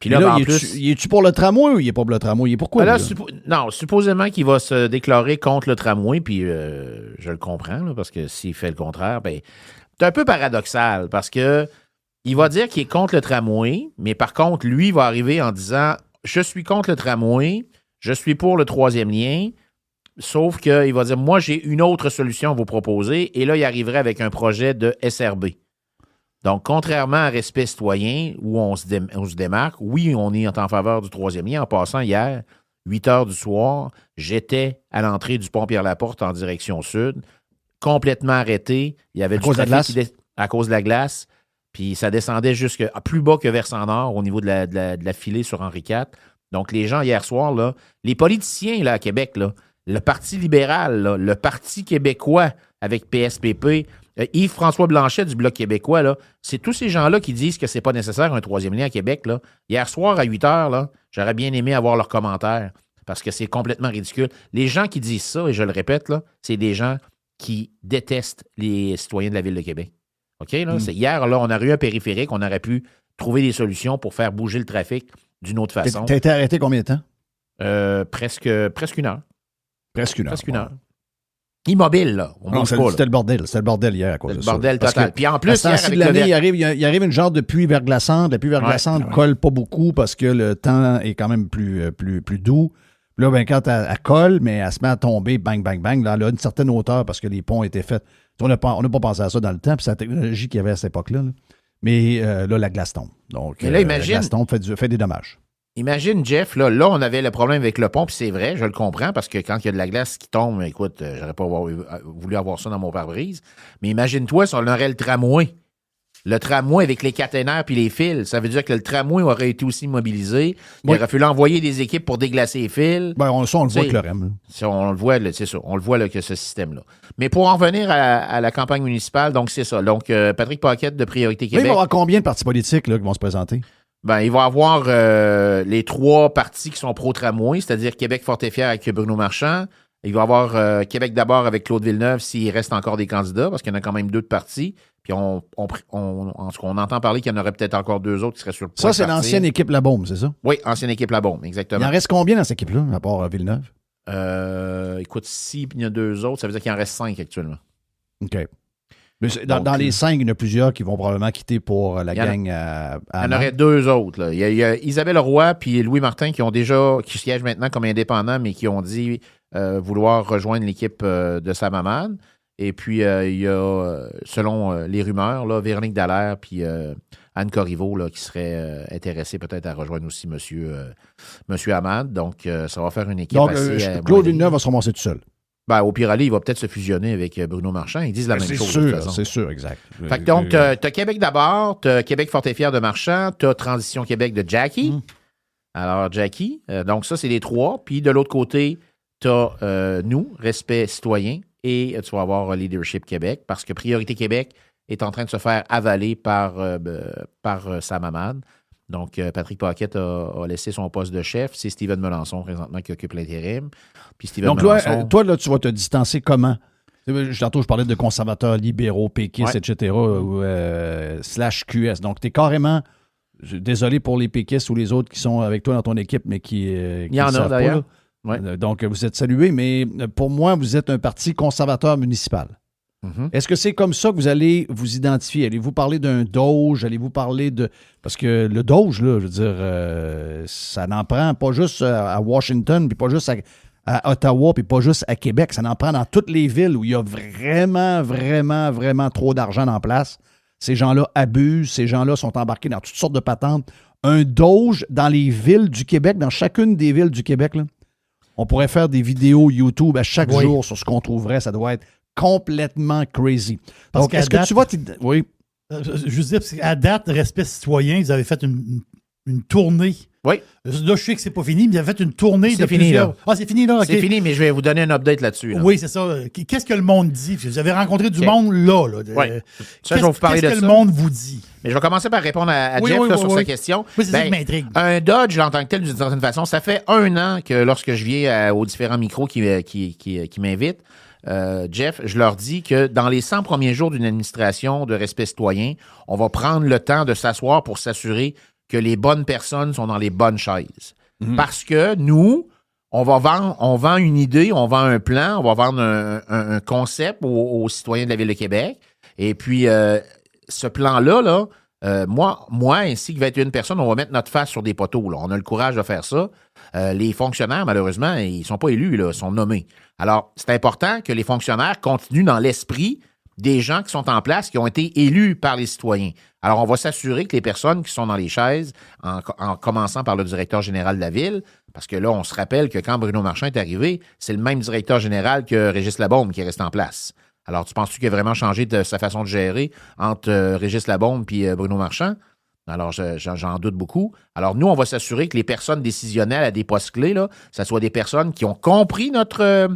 Puis là, en plus... Il est-tu pour le tramway ou il n'est pas pour le tramway? Il est pourquoi? Non, supposément qu'il va se déclarer contre le tramway, puis je le comprends, là, parce que s'il fait le contraire, c'est un peu paradoxal, parce que il va dire qu'il est contre le tramway, mais par contre, lui, il va arriver en disant « Je suis contre le tramway, je suis pour le troisième lien », sauf qu'il va dire, moi, j'ai une autre solution à vous proposer. Et là, il arriverait avec un projet de SRB. Donc, contrairement à Respect citoyen, où on se démarque, oui, on est en faveur du troisième lien. En passant, hier, 8 heures du soir, j'étais à l'entrée du pont Pierre-Laporte en direction sud, complètement arrêté. Il y avait du trafic à cause de la glace. Puis ça descendait plus bas que Versant-Nord au niveau de la filée sur Henri IV. Donc, les gens, hier soir, là, les politiciens là, à Québec, là, le Parti libéral, là, le Parti québécois avec PSPP, Yves-François Blanchet du Bloc québécois, là, c'est tous ces gens-là qui disent que c'est pas nécessaire un troisième lien à Québec. Là. Hier soir, à 8 heures, là, j'aurais bien aimé avoir leurs commentaires parce que c'est complètement ridicule. Les gens qui disent ça, et je le répète, là, c'est des gens qui détestent les citoyens de la Ville de Québec. OK? Là, hier, là, on a eu un périphérique, on aurait pu trouver des solutions pour faire bouger le trafic d'une autre façon. T'as été arrêté combien de temps? Presque une heure. Presque une heure. Presque une heure. Immobile, là. C'était le bordel. C'était le bordel hier à cause de ça. Le bordel total. Puis en plus, hier, avec l'année, il arrive une genre de pluie verglaçante. La pluie verglaçante colle pas beaucoup parce que le temps est quand même plus doux. Puis là, ben, quand elle colle, mais elle se met à tomber, bang, bang, bang, là, elle a une certaine hauteur parce que les ponts étaient faits. On n'a pas pensé à ça dans le temps, puis c'est la technologie qu'il y avait à cette époque-là. Là. Mais là, la glace tombe. Donc, là, imagine, la glace tombe, fait des dommages. Imagine, Jeff, là, on avait le problème avec le pont, puis c'est vrai, je le comprends, parce que quand il y a de la glace qui tombe, écoute, j'aurais pas voulu avoir ça dans mon pare-brise. Mais imagine-toi si on aurait le tramway. Le tramway avec les caténaires puis les fils. Ça veut dire que le tramway aurait été aussi mobilisé. Il aurait fallu envoyer des équipes pour déglacer les fils. Ben, on le voit avec le REM. On le voit, c'est ça. On le voit, là, que ce système-là. Mais pour en revenir à la campagne municipale, donc c'est ça. Donc, Patrick Paquette de Priorité Québec. Il va y avoir combien de partis politiques là, qui vont se présenter? Ben, il va y avoir les 3 partis qui sont pro-tramway, c'est-à-dire Québec Fort et Fier avec Bruno Marchand. Il va y avoir Québec d'abord avec Claude Villeneuve s'il reste encore des candidats, parce qu'il y en a quand même 2 de partis. Puis on entend parler qu'il y en aurait peut-être encore 2 autres qui seraient sur le point. Ça, c'est l'ancienne équipe Labaume, c'est ça? Oui, ancienne équipe Labaume, exactement. Il en reste combien dans cette équipe-là, à part Villeneuve? Écoute, si il y en a 2 autres, ça veut dire qu'il en reste 5 actuellement. OK. Mais dans les 5, il y en a plusieurs qui vont probablement quitter pour la gang à il y en aurait 2 autres. Là. Il y a Isabelle Roy puis Louis Martin qui siègent maintenant comme indépendants, mais qui ont dit vouloir rejoindre l'équipe de Sam Hamad. Et puis, il y a, selon les rumeurs, là, Véronique Dallaire puis Anne Corriveau là, qui seraient intéressés peut-être à rejoindre aussi Monsieur Hamad. Donc, ça va faire une équipe assez... Claude Villeneuve va se ramasser tout seul. Ben, au pire aller, il va peut-être se fusionner avec Bruno Marchand. Ils disent la même chose. C'est sûr, exact. Fait que donc, tu as Québec d'abord, tu as Québec Fort et Fier de Marchand, tu as Transition Québec de Jackie. Alors, Jackie, donc ça, c'est les 3. Puis de l'autre côté, tu as nous, Respect citoyen, et tu vas avoir Leadership Québec, parce que Priorité Québec est en train de se faire avaler par Sam Hamad. Donc, Patrick Paquette a laissé son poste de chef. C'est Steven Melançon, présentement, qui occupe l'intérim. Puis Steven Melançon... toi, là, tu vas te distancer comment? Tantôt, je parlais de conservateurs libéraux, péquistes, etc., slash QS. Donc, tu es carrément... Désolé pour les péquistes ou les autres qui sont avec toi dans ton équipe, mais qui il y en a, d'ailleurs. Ouais. Donc, vous êtes salués, mais pour moi, vous êtes un parti conservateur municipal. Est-ce que c'est comme ça que vous allez vous identifier? Allez-vous parler d'un Doge? Allez-vous parler de... Parce que le Doge, là, je veux dire, ça n'en prend pas juste à Washington, puis pas juste à Ottawa, puis pas juste à Québec. Ça n'en prend dans toutes les villes où il y a vraiment, vraiment, vraiment trop d'argent en place. Ces gens-là abusent, ces gens-là sont embarqués dans toutes sortes de patentes. Un Doge dans les villes du Québec, dans chacune des villes du Québec, là, on pourrait faire des vidéos YouTube à chaque jour sur ce qu'on trouverait. Ça doit être complètement crazy. Parce donc, est-ce que tu vois... Oui. Je veux dire, à date, Respect citoyen, ils avaient fait une tournée. Oui. Là, je sais que c'est pas fini, mais ils avaient fait une tournée de plusieurs... Là. Ah, c'est fini, là? Okay. C'est fini, mais je vais vous donner un update là-dessus. Là. Oui, c'est ça. Qu'est-ce que le monde dit? Vous avez rencontré du monde là. Oui. Ça, je vais vous parler de ça. Qu'est-ce que le monde vous dit? Mais je vais commencer par répondre à Jeff sur sa question. Oui, c'est ça qui m'intrigue. Un Dodge, en tant que tel, d'une certaine façon, ça fait 1 an que lorsque je viens aux différents micros qui m'invitent, Jeff, je leur dis que dans les 100 premiers jours d'une administration de Respect citoyen, on va prendre le temps de s'asseoir pour s'assurer que les bonnes personnes sont dans les bonnes chaises. Parce que nous, on vend une idée, on vend un plan, on va vendre un concept aux citoyens de la Ville de Québec. Et puis, ce plan-là, moi, ainsi que 21 personnes, on va mettre notre face sur des poteaux. Là. On a le courage de faire ça. Les fonctionnaires, malheureusement, ils ne sont pas élus, là, ils sont nommés. Alors, c'est important que les fonctionnaires continuent dans l'esprit des gens qui sont en place, qui ont été élus par les citoyens. Alors, on va s'assurer que les personnes qui sont dans les chaises, en commençant par le directeur général de la Ville, parce que là, on se rappelle que quand Bruno Marchand est arrivé, c'est le même directeur général que Régis Labaume qui est resté en place. Alors, tu penses-tu qu'il a vraiment changé de sa façon de gérer entre Régis Labaume et Bruno Marchand? Alors, j'en doute beaucoup. Alors, nous, on va s'assurer que les personnes décisionnelles à des postes clés, là, ça soit des personnes qui ont compris notre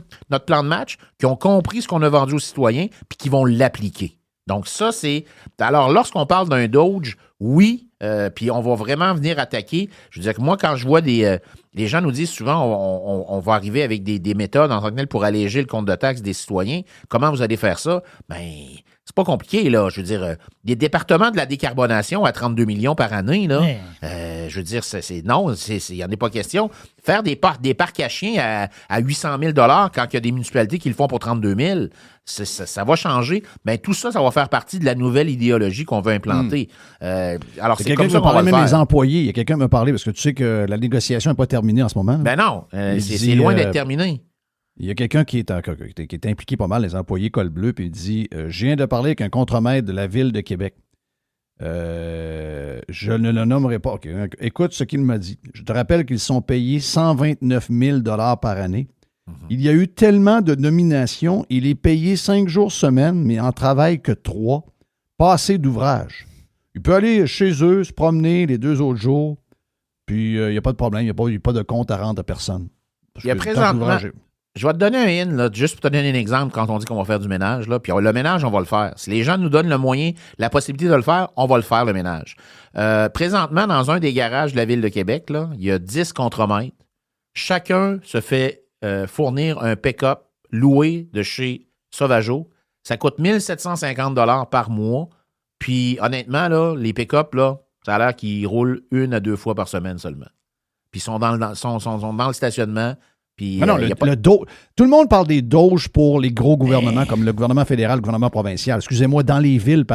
plan de match, qui ont compris ce qu'on a vendu aux citoyens, puis qui vont l'appliquer. Donc, ça, c'est... Alors, lorsqu'on parle d'un Doge, oui, puis on va vraiment venir attaquer. Je veux dire que moi, quand je vois les gens nous disent souvent, on va arriver avec des méthodes en tant que telles pour alléger le compte de taxes des citoyens. Comment vous allez faire ça? Ben, c'est pas compliqué, là. Je veux dire, des départements de la décarbonation à 32 millions par année, là, je veux dire, non, il n'y en a pas question. Faire des parcs à chiens à 800 000 $ quand il y a des municipalités qui le font pour 32 000, ça va changer. Mais tout ça, ça va faire partie de la nouvelle idéologie qu'on veut implanter. Alors, c'est comme ça qu'on va le faire. Même les employés, il y a quelqu'un qui m'a parlé, parce que tu sais que la négociation n'est pas terminée en ce moment. Ben non, c'est loin d'être terminé. Il y a quelqu'un qui est impliqué pas mal, les employés col bleu, puis il dit je viens de parler avec un contremaître de la Ville de Québec. Je ne le nommerai pas. Okay. Écoute ce qu'il m'a dit. Je te rappelle qu'ils sont payés 129 000 $ par année. Il y a eu tellement de nominations, il est payé 5 jours semaine, mais en travaille que 3. Pas assez d'ouvrage. Il peut aller chez eux, se promener les 2 autres jours, puis il n'y a pas de problème, il n'y a pas de compte à rendre à personne. Il y a présentement... Je vais te donner un in, là, juste pour te donner un exemple quand on dit qu'on va faire du ménage. Là, puis le ménage, on va le faire. Si les gens nous donnent le moyen, la possibilité de le faire, on va le faire, le ménage. Présentement, dans un des garages de la Ville de Québec, là, il y a 10 contremaîtres. Chacun se fait fournir un pick-up loué de chez Sauvageau. Ça coûte 1 750 $ par mois. Puis honnêtement, là, les pick-up, là, ça a l'air qu'ils roulent 1 à 2 fois par semaine seulement. Puis ils sont dans le stationnement. Puis, non, tout le monde parle des doges pour les gros gouvernements comme le gouvernement fédéral, le gouvernement provincial. Excusez-moi, dans les villes,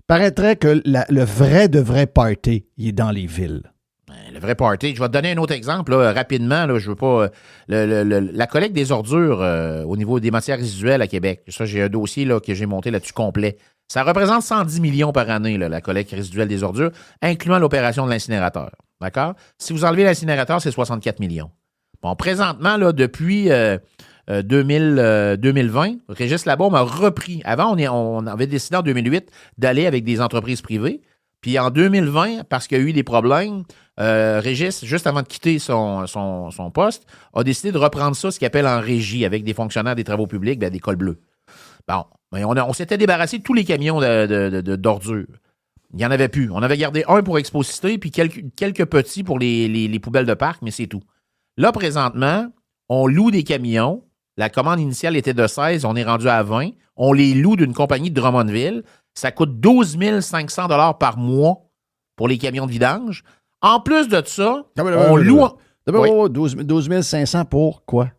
paraîtrait que le vrai party, il est dans les villes. Le vrai party. Je vais te donner un autre exemple là, rapidement. Là, je veux pas. La collecte des ordures au niveau des matières résiduelles à Québec. Ça, j'ai un dossier là, que j'ai monté là-dessus complet. Ça représente 110 millions par année, là, la collecte résiduelle des ordures, incluant l'opération de l'incinérateur. D'accord? Si vous enlevez l'incinérateur, c'est 64 millions. Bon, présentement, là, depuis 2020, Régis Labaume a repris. Avant, on avait décidé en 2008 d'aller avec des entreprises privées. Puis en 2020, parce qu'il y a eu des problèmes, Régis, juste avant de quitter son poste, a décidé de reprendre ça, ce qu'il appelle en régie, avec des fonctionnaires des travaux publics, des cols bleus. Bon, mais on s'était débarrassé de tous les camions d'ordures. Il n'y en avait plus. On avait gardé un pour Exposité, puis quelques petits pour les poubelles de parc, mais c'est tout. Là, présentement, on loue des camions. La commande initiale était de 16, on est rendu à 20. On les loue d'une compagnie de Drummondville. Ça coûte 12 500 $ par mois pour les camions de vidange. En plus de ça, on loue... 12 500 pour quoi?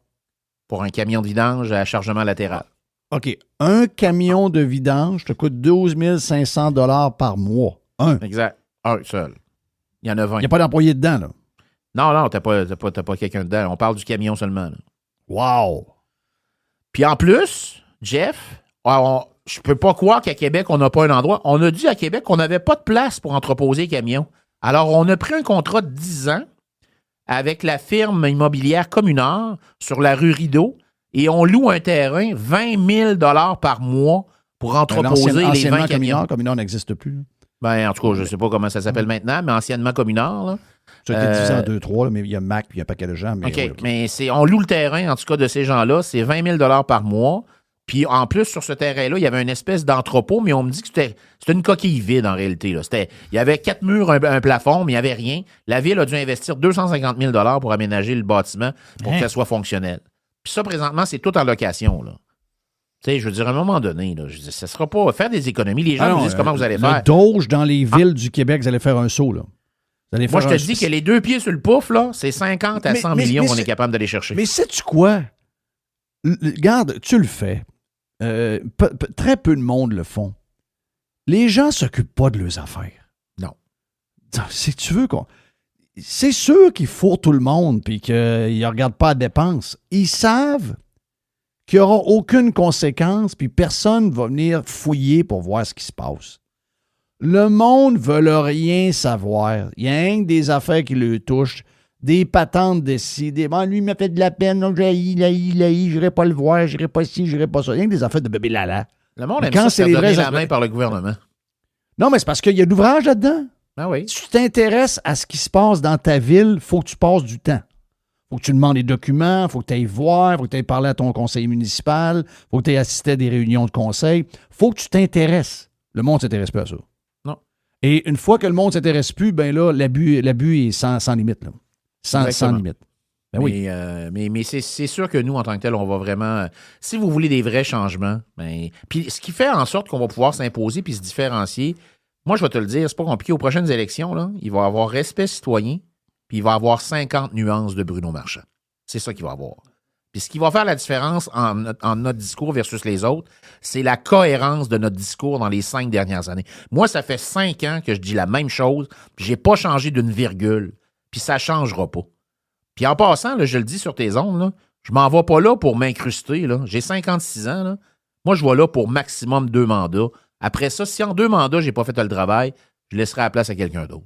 Pour un camion de vidange à chargement latéral. OK. Un camion de vidange te coûte 12 500 $ par mois. Un. Exact. Un seul. Il y en a 20. Il n'y a pas d'employé dedans, là. Non, t'as pas quelqu'un dedans. On parle du camion seulement. Là. Wow! Puis en plus, Jeff, je peux pas croire qu'à Québec, on n'a pas un endroit. On a dit à Québec qu'on n'avait pas de place pour entreposer les camions. Alors, on a pris un contrat de 10 ans avec la firme immobilière Communard sur la rue Rideau et on loue un terrain 20 000 $ par mois pour entreposer les 20 camions. Communard n'existe plus. Ben, en tout cas, je ne sais pas comment ça s'appelle maintenant, mais anciennement Communard, là. Ça a été divisé en 2-3, mais il y a Mac puis il y a un paquet de gens. Mais OK, mais on loue le terrain, en tout cas, de ces gens-là. C'est 20 000 $ par mois. Puis, en plus, sur ce terrain-là, il y avait une espèce d'entrepôt, mais on me dit que c'était une coquille vide, en réalité. Là. Il y avait 4 murs, un plafond, mais il n'y avait rien. La Ville a dû investir 250 000 $ pour aménager le bâtiment pour que ça soit fonctionnel. Puis ça, présentement, c'est tout en location, là. Tu sais, je veux dire, à un moment donné, là, je dis, ça ne sera pas faire des économies. Les gens nous disent comment vous allez faire. Le Doge dans les villes du Québec, vous allez faire un saut, là. Moi, je te dis que les 2 pieds sur le pouf, là, c'est 50 à 100 millions qu'on est capable d'aller chercher. Mais sais-tu quoi? Regarde, tu le fais. Très peu de monde le font. Les gens ne s'occupent pas de leurs affaires. Si tu veux qu'on... C'est sûr qu'ils fourrent tout le monde puis qu'ils ne regardent pas la dépense. Ils savent qu'il n'y aura aucune conséquence puis personne ne va venir fouiller pour voir ce qui se passe. Le monde ne veut rien savoir. Il y a rien que des affaires qui le touchent, des patentes de ci, des... Bon, lui, il m'a fait de la peine, donc je n'irai pas le voir, je n'irai pas ci, je n'irai pas ça. Il y a que des affaires de bébé lala. Le monde aime ça se faire donner la main par le gouvernement. Non, mais c'est parce qu'il y a de l'ouvrage là-dedans. Ah oui. Si tu t'intéresses à ce qui se passe dans ta ville, il faut que tu passes du temps. Il faut que tu demandes des documents, il faut que tu ailles voir, il faut que tu ailles parler à ton conseil municipal, il faut que tu ailles assister à des réunions de conseil. Il faut que tu t'intéresses. Le monde ne s'intéresse plus à ça. Non. Et une fois que le monde ne s'intéresse plus, ben là, l'abus est sans limite. Là. Sans limite. Ben oui. Mais c'est sûr que nous, en tant que tel, on va vraiment... Si vous voulez des vrais changements, ben, puis ce qui fait en sorte qu'on va pouvoir s'imposer puis se différencier, moi, je vais te le dire, c'est pas compliqué. Aux prochaines élections, là, il va y avoir respect citoyen, puis il va y avoir 50 nuances de Bruno Marchand. C'est ça qu'il va y avoir. Puis ce qui va faire la différence en notre discours versus les autres, c'est la cohérence de notre discours dans les 5 dernières années. Moi, ça fait 5 ans que je dis la même chose, puis j'ai pas changé d'une virgule, puis ça changera pas. Puis en passant, là, je le dis sur tes ondes, là, je m'en vais pas là pour m'incruster. Là. J'ai 56 ans. Là. Moi, je vais là pour maximum 2 mandats. Après ça, si en 2 mandats, j'ai pas fait le travail, je laisserai la place à quelqu'un d'autre.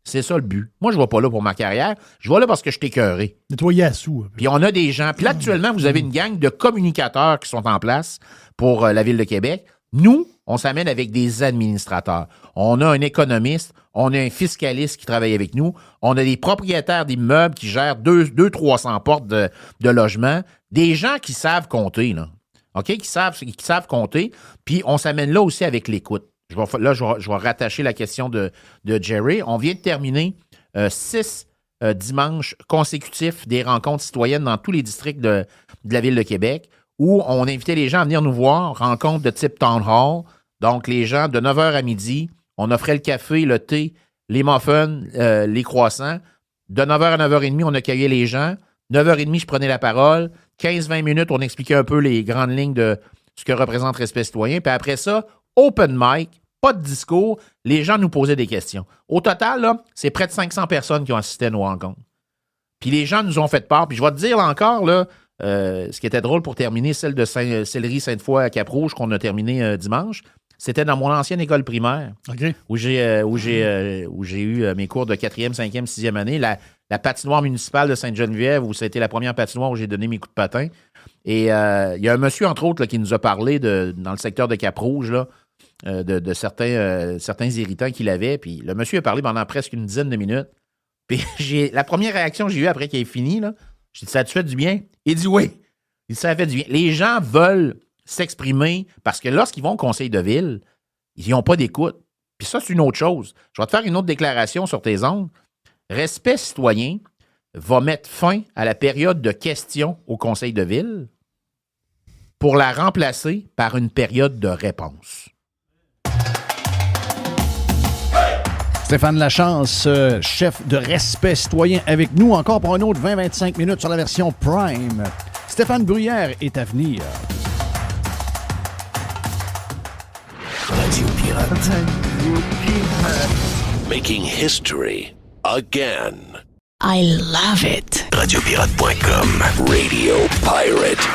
C'est ça le but. Moi, je ne vais pas là pour ma carrière. Je vais là parce que je suis écœuré. Nettoyer à sous. Puis on a des gens. Puis là, actuellement, vous avez une gang de communicateurs qui sont en place pour la Ville de Québec. Nous, on s'amène avec des administrateurs. On a un économiste, on a un fiscaliste qui travaille avec nous, on a des propriétaires d'immeubles qui gèrent 200-300 portes de logement, des gens qui savent compter, là. OK? Qui savent compter. Puis on s'amène là aussi avec l'écoute. Je vais rattacher la question de Jerry. On vient de terminer 6 dimanches consécutifs des rencontres citoyennes dans tous les districts de la Ville de Québec où on invitait les gens à venir nous voir, rencontres de type town hall. Donc, les gens, de 9h à midi, on offrait le café, le thé, les muffins, les croissants. De 9h à 9h30, on accueillait les gens. 9h30, je prenais la parole. 15-20 minutes, on expliquait un peu les grandes lignes de ce que représente Respect citoyen. Puis après ça, open mic, pas de discours, les gens nous posaient des questions. Au total, là, c'est près de 500 personnes qui ont assisté à nos rencontres. Puis les gens nous ont fait part. Puis je vais te dire là encore, là, ce qui était drôle pour terminer, celle de Céleri Sainte-Foy à Cap-Rouge qu'on a terminé dimanche, c'était dans mon ancienne école primaire, okay. où j'ai eu mes cours de 4e, 5e, 6e année, la patinoire municipale de Sainte-Geneviève, où ça a été la première patinoire où j'ai donné mes coups de patin. Et il y a un monsieur, entre autres, là, qui nous a parlé dans le secteur de Cap-Rouge, là, de certains irritants qu'il avait. Puis le monsieur a parlé pendant presque une dizaine de minutes. Puis la première réaction que j'ai eue après qu'il ait fini, là, j'ai dit, ça te fait du bien? Il dit oui. Il dit, ça fait du bien. Les gens veulent s'exprimer parce que lorsqu'ils vont au conseil de ville, ils n'ont pas d'écoute. Puis ça, c'est une autre chose. Je vais te faire une autre déclaration sur tes ondes. Respect citoyen va mettre fin à la période de questions au conseil de ville pour la remplacer par une période de réponse. Stéphane Lachance, chef de Respect citoyen, avec nous encore pour un autre 20-25 minutes sur la version Prime. Stéphane Bruyère est à venir. Radio Pirate. Making history again. I love it. Radiopirate.com. Radio Pirate.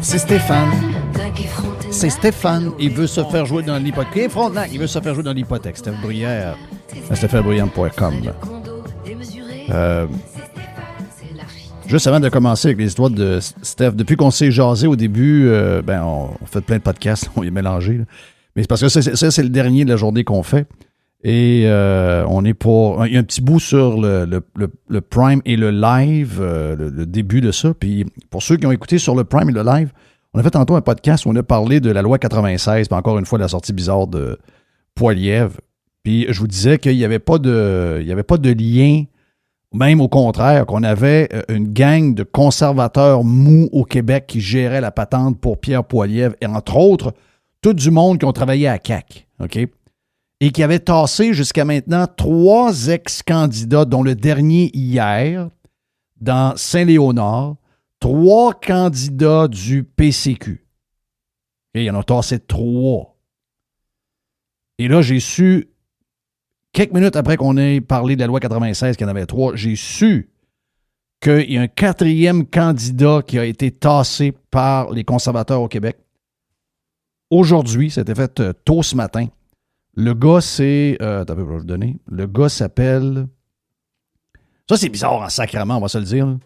C'est Stéphane. C'est Stéphane. Il veut se faire jouer dans l'hypothèque. Frontenac, il veut se faire jouer dans l'hypothèque. Stéphane Bruyère. StéphaneBruyère.com. Juste avant de commencer avec les histoires de Steph, depuis qu'on s'est jasé au début, on fait plein de podcasts, on est mélangé. Mais c'est parce que ça, c'est le dernier de la journée qu'on fait. Et on est pour... Il y a un petit bout sur le Prime et le live, le début de ça. Puis pour ceux qui ont écouté sur le Prime et le live, on a fait tantôt un podcast où on a parlé de la loi 96, puis encore une fois, la sortie bizarre de Poilievre. Puis je vous disais qu'il n'y avait pas de lien, même au contraire, qu'on avait une gang de conservateurs mous au Québec qui gérait la patente pour Pierre Poilievre, et entre autres, tout du monde qui ont travaillé à CAQ. OK? et qui avait tassé jusqu'à maintenant 3 ex-candidats, dont le dernier hier, dans Saint-Léonard, 3 candidats du PCQ. Et il en a tassé 3. Et là, j'ai su, quelques minutes après qu'on ait parlé de la loi 96, qu'il y en avait 3, j'ai su qu'il y a un 4e candidat qui a été tassé par les conservateurs au Québec. Aujourd'hui, ça a été fait tôt ce matin. Le gars, c'est... attends, je vais vous donner. Le gars s'appelle... Ça, c'est bizarre en sacrement, on va se le dire. Là.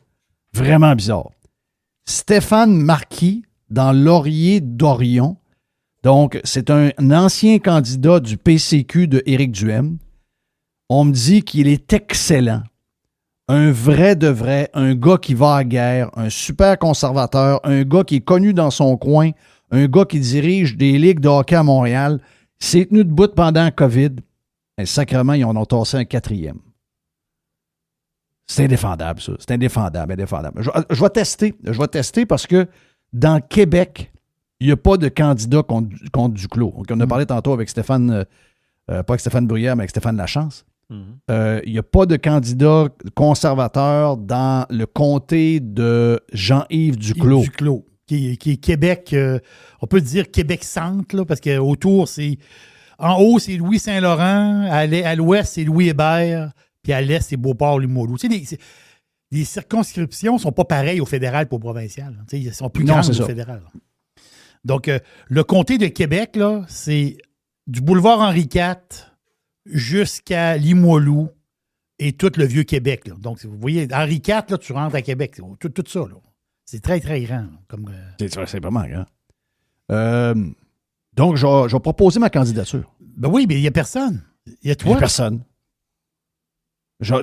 Vraiment bizarre. Stéphane Marquis, dans Laurier-Dorion. Donc, c'est un ancien candidat du PCQ de Éric Duhaime. On me dit qu'il est excellent. Un vrai de vrai, un gars qui va à guerre, un super conservateur, un gars qui est connu dans son coin, un gars qui dirige des ligues de hockey à Montréal. Il s'est tenu debout pendant la COVID. Et sacrément, ils en ont tassé un 4e. C'est indéfendable, ça. C'est indéfendable. Je vais tester. Je vais tester parce que dans Québec, il n'y a pas de candidat contre Duclos. Donc, on a parlé tantôt avec Stéphane, pas avec Stéphane Bruyère, mais avec Stéphane Lachance. Il n'y a pas de candidat conservateur dans le comté de Jean-Yves Duclos. Duclos, qui est Québec, on peut dire Québec-Centre, là, parce qu'autour, c'est... En haut, c'est Louis-Saint-Laurent, à l'ouest, c'est Louis-Hébert, puis à l'est, c'est Beauport-Limoilou. Tu sais, les circonscriptions ne sont pas pareilles au fédéral et au provincial. Tu sais, elles sont plus grandes au fédéral. Donc, le comté de Québec, là, c'est du boulevard Henri IV jusqu'à Limoilou et tout le Vieux-Québec. Là. Donc, vous voyez, Henri IV, là, tu rentres à Québec. Tout ça, là. C'est très, très grand. C'est vraiment grand. Donc, je vais proposer ma candidature. Ben oui, mais il n'y a personne. Il y a toi. Il n'y a personne.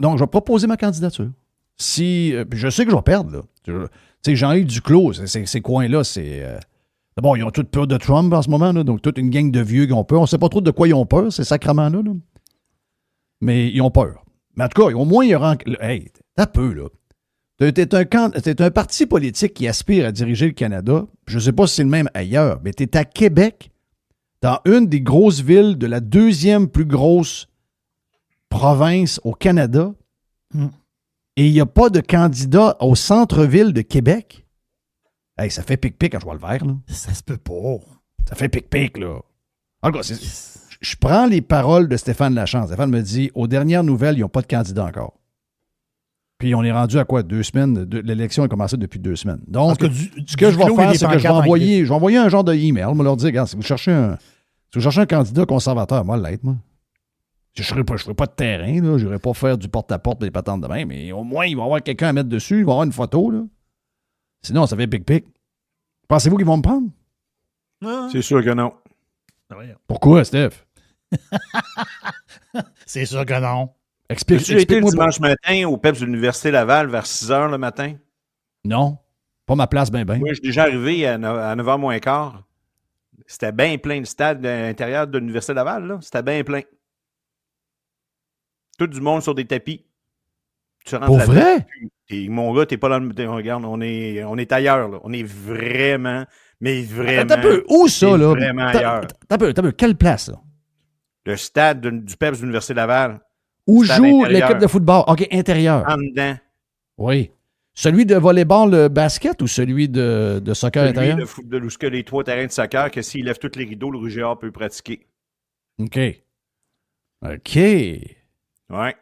Donc, je vais proposer ma candidature. Si, je sais que je vais perdre, là. Tu sais, Jean-Yves Duclos, ces coins-là, c'est... D'abord, ils ont toute peur de Trump en ce moment, là, donc toute une gang de vieux qui ont peur. On ne sait pas trop de quoi ils ont peur, ces sacrements-là. Là. Mais ils ont peur. Mais en tout cas, au moins, il y aura... Hey, t'as peu, là. T'es un parti politique qui aspire à diriger le Canada. Je ne sais pas si c'est le même ailleurs, mais t'es à Québec, dans une des grosses villes de la 2e plus grosse province au Canada, et il n'y a pas de candidat au centre-ville de Québec. Hey, ça fait pic-pic quand je vois le vert, là. Ça se peut pas. Ça fait pic-pic, là. En tout cas, je prends les paroles de Stéphane Lachance. Stéphane me dit, aux dernières nouvelles, ils n'ont pas de candidat encore. Puis on est rendu à quoi? 2 semaines? L'élection a commencé depuis 2 semaines. Donc, ce que je vais faire, c'est que je vais envoyer un genre de email. Je vais leur dire, regarde, si vous cherchez un candidat conservateur, moi, l'être, moi. Je ne ferai pas de terrain, là. Je n'irai pas faire du porte-à-porte des patentes de même, mais au moins, il va y avoir quelqu'un à mettre dessus, il va y avoir une photo, là. Sinon, ça fait pic-pic. Pensez-vous qu'ils vont me prendre? C'est sûr que non. Pourquoi, Steph? C'est sûr que non. Explique-moi. Été le dimanche matin au PEPS de l'Université Laval vers 6 h le matin? Non. Pas ma place, ben. Moi, je suis déjà arrivé à 9h moins quart. C'était bien plein, le stade intérieur de l'Université Laval, là. C'était bien plein. Tout du monde sur des tapis. Tu rentres pour vrai? Mon gars, t'es pas dans le... Regarde, on est ailleurs, là. On est vraiment, mais vraiment... T'as peu. Où ça, là? Vraiment ailleurs. T'as peu. Quelle place, là? Le stade du PEPS de l'Université Laval. Où joue l'équipe de football? OK, intérieur. En dedans. Oui. Celui de volleyball basket ou celui de soccer intérieur? Celui de les 3 terrains de soccer, que s'il lève tous les rideaux, le Rugéard peut pratiquer. OK. Ouais.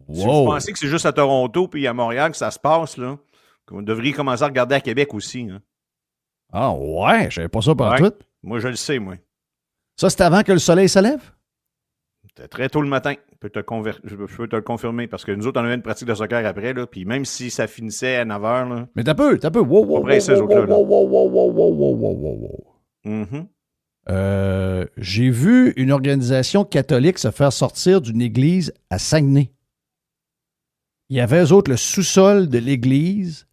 Wow. Si vous pensez que c'est juste à Toronto puis à Montréal que ça se passe, là, vous devriez commencer à regarder à Québec aussi. Hein. Ah ouais, je savais pas ça tout. Moi, je le sais, moi. Ça, c'est avant que le soleil se lève? C'était très tôt le matin. Je peux te le confirmer parce que nous autres, on avait une pratique de soccer après, là, puis même si ça finissait à 9h, là... Mais t'as peu. Wow. J'ai vu une organisation catholique se faire sortir d'une église à Saguenay. Il y avait, eux autres, le sous-sol de l'église,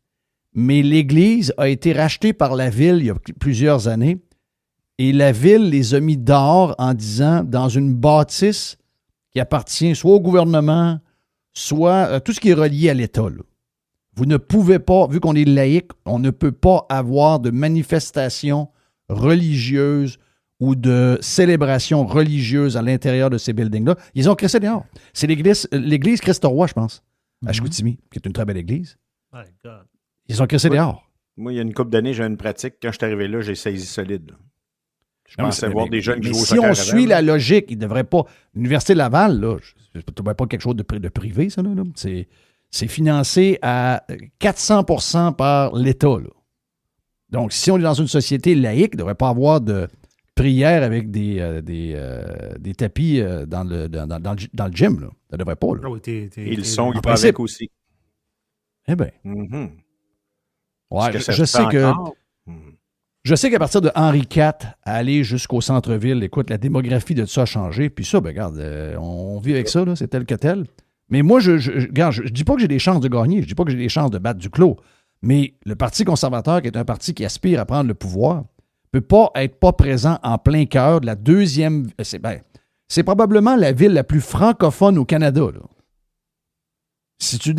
mais l'église a été rachetée par la ville il y a plusieurs années, et la ville les a mis dehors en disant, dans une bâtisse qui appartient soit au gouvernement, soit tout ce qui est relié à l'État. Là. Vous ne pouvez pas, vu qu'on est laïque, on ne peut pas avoir de manifestation religieuse ou de célébrations religieuses à l'intérieur de ces buildings-là, ils ont crissé dehors. C'est l'église Christ-Roi, je pense, à Chicoutimi, qui est une très belle église. My God. Ils ont crissé dehors. Moi, il y a une couple d'années, j'ai une pratique. Quand je suis arrivé là, j'ai saisi solide. Là. Je Non, pensais voir des jeunes qui mais jouent au si soccer on avant, suit là. la logique, il ne devrait pas... L'Université Laval, là, c'est pas quelque chose de privé, ça. Là. C'est financé à 400 % par l'État. Là. Donc, si on est dans une société laïque, il ne devrait pas avoir de prière avec des tapis dans le gym. Là. Ça ne devrait pas. Là. Ah oui, Et le son, En il va principe. avec aussi. Eh bien, Mhm. ouais, Est-ce que ça je se sais fait que... encore? Je sais qu'à partir de Henri IV, aller jusqu'au centre-ville, écoute, la démographie de ça a changé. Puis ça, ben regarde, on vit avec ça, là, c'est tel que tel. Mais moi, regarde, je dis pas que j'ai des chances de gagner, je dis pas que j'ai des chances de battre Duclos. Mais le Parti conservateur, qui est un parti qui aspire à prendre le pouvoir, ne peut pas être pas présent en plein cœur de la deuxième... C'est probablement la ville la plus francophone au Canada, là. Si tu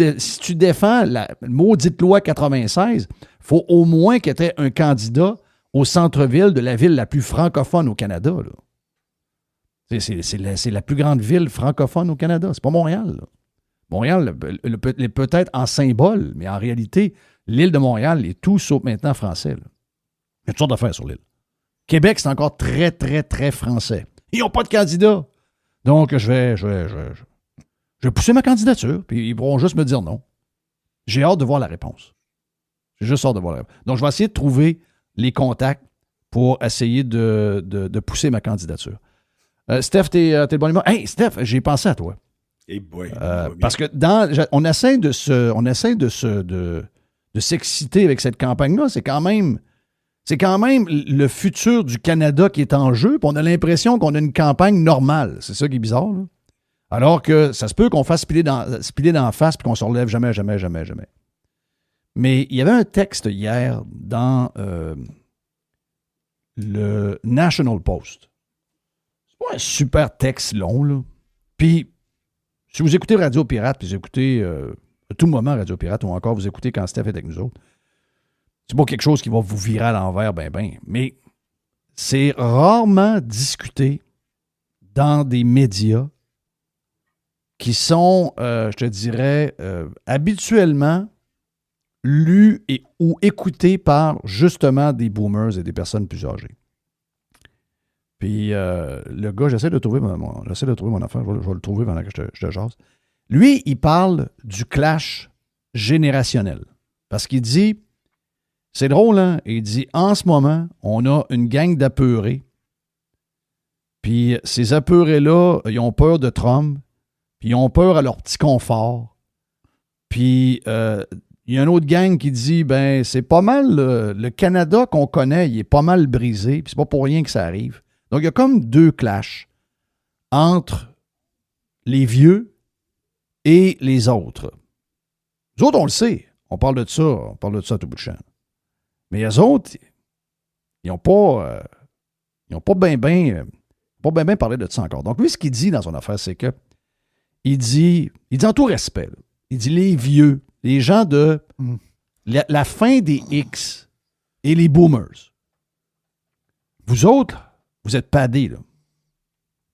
défends la maudite loi 96, il faut au moins qu'il y ait un candidat au centre-ville de la ville la plus francophone au Canada. Là. C'est la plus grande ville francophone au Canada. C'est pas Montréal. Là. Montréal est peut-être en symbole, mais en réalité, l'île de Montréal est tout sauf maintenant français. Là. Il y a toutes sortes d'affaires sur l'île. Québec, c'est encore très, très, très français. Ils n'ont pas de candidat. Donc, je vais pousser ma candidature, puis ils pourront juste me dire non. J'ai hâte de voir la réponse. J'ai juste hâte de voir la réponse. Donc, je vais essayer de trouver les contacts pour essayer de pousser ma candidature. Steph, t'es le bon numéro? Hey, Steph, j'ai pensé à toi. Eh boy, parce que on essaie de s'exciter avec cette campagne-là. C'est quand même le futur du Canada qui est en jeu, puis on a l'impression qu'on a une campagne normale. C'est ça qui est bizarre, là. Alors que ça se peut qu'on fasse piler d'en face puis qu'on ne se relève jamais, jamais, jamais, jamais. Mais il y avait un texte hier dans le National Post. C'est pas un super texte long, là. Puis, si vous écoutez Radio Pirate, puis vous écoutez à tout moment Radio Pirate, ou encore vous écoutez quand Steph est avec nous autres, c'est pas quelque chose qui va vous virer à l'envers, ben. Mais c'est rarement discuté dans des médias qui sont, je te dirais, habituellement lus ou écoutés par justement des boomers et des personnes plus âgées. Puis le gars, j'essaie de trouver mon affaire, je vais le trouver pendant que je te jase. Lui, il parle du clash générationnel. Parce qu'il dit, c'est drôle, hein? Il dit, en ce moment, on a une gang d'apeurés. Puis ces apeurés-là, ils ont peur de Trump. Puis ils ont peur à leur petit confort. Puis il y a une autre gang qui dit, ben c'est pas mal, le Canada qu'on connaît, il est pas mal brisé, puis c'est pas pour rien que ça arrive. Donc il y a comme deux clashs entre les vieux et les autres. Les autres, on le sait, on parle de ça à tout bout de champ. Mais les autres, ils n'ont pas bien parlé de ça encore. Donc lui, ce qu'il dit dans son affaire, c'est que il dit en tout respect, là, il dit les vieux, les gens de la fin des X et les boomers. Vous autres, vous êtes padés, là.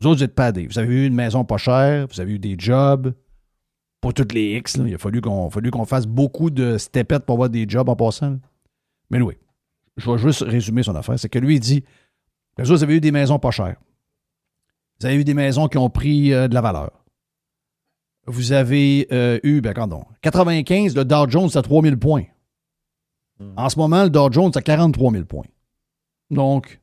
Vous autres, vous êtes padés. Vous avez eu une maison pas chère, vous avez eu des jobs. Pas toutes les X, là. Il a fallu qu'on fasse beaucoup de stepettes pour avoir des jobs en passant. Là. Mais oui, je vais juste résumer son affaire. C'est que lui, il dit, vous autres, vous avez eu des maisons pas chères. Vous avez eu des maisons qui ont pris de la valeur. Vous avez eu, 95, le Dow Jones à 3000 points. En ce moment, le Dow Jones à 43 000 points. Donc,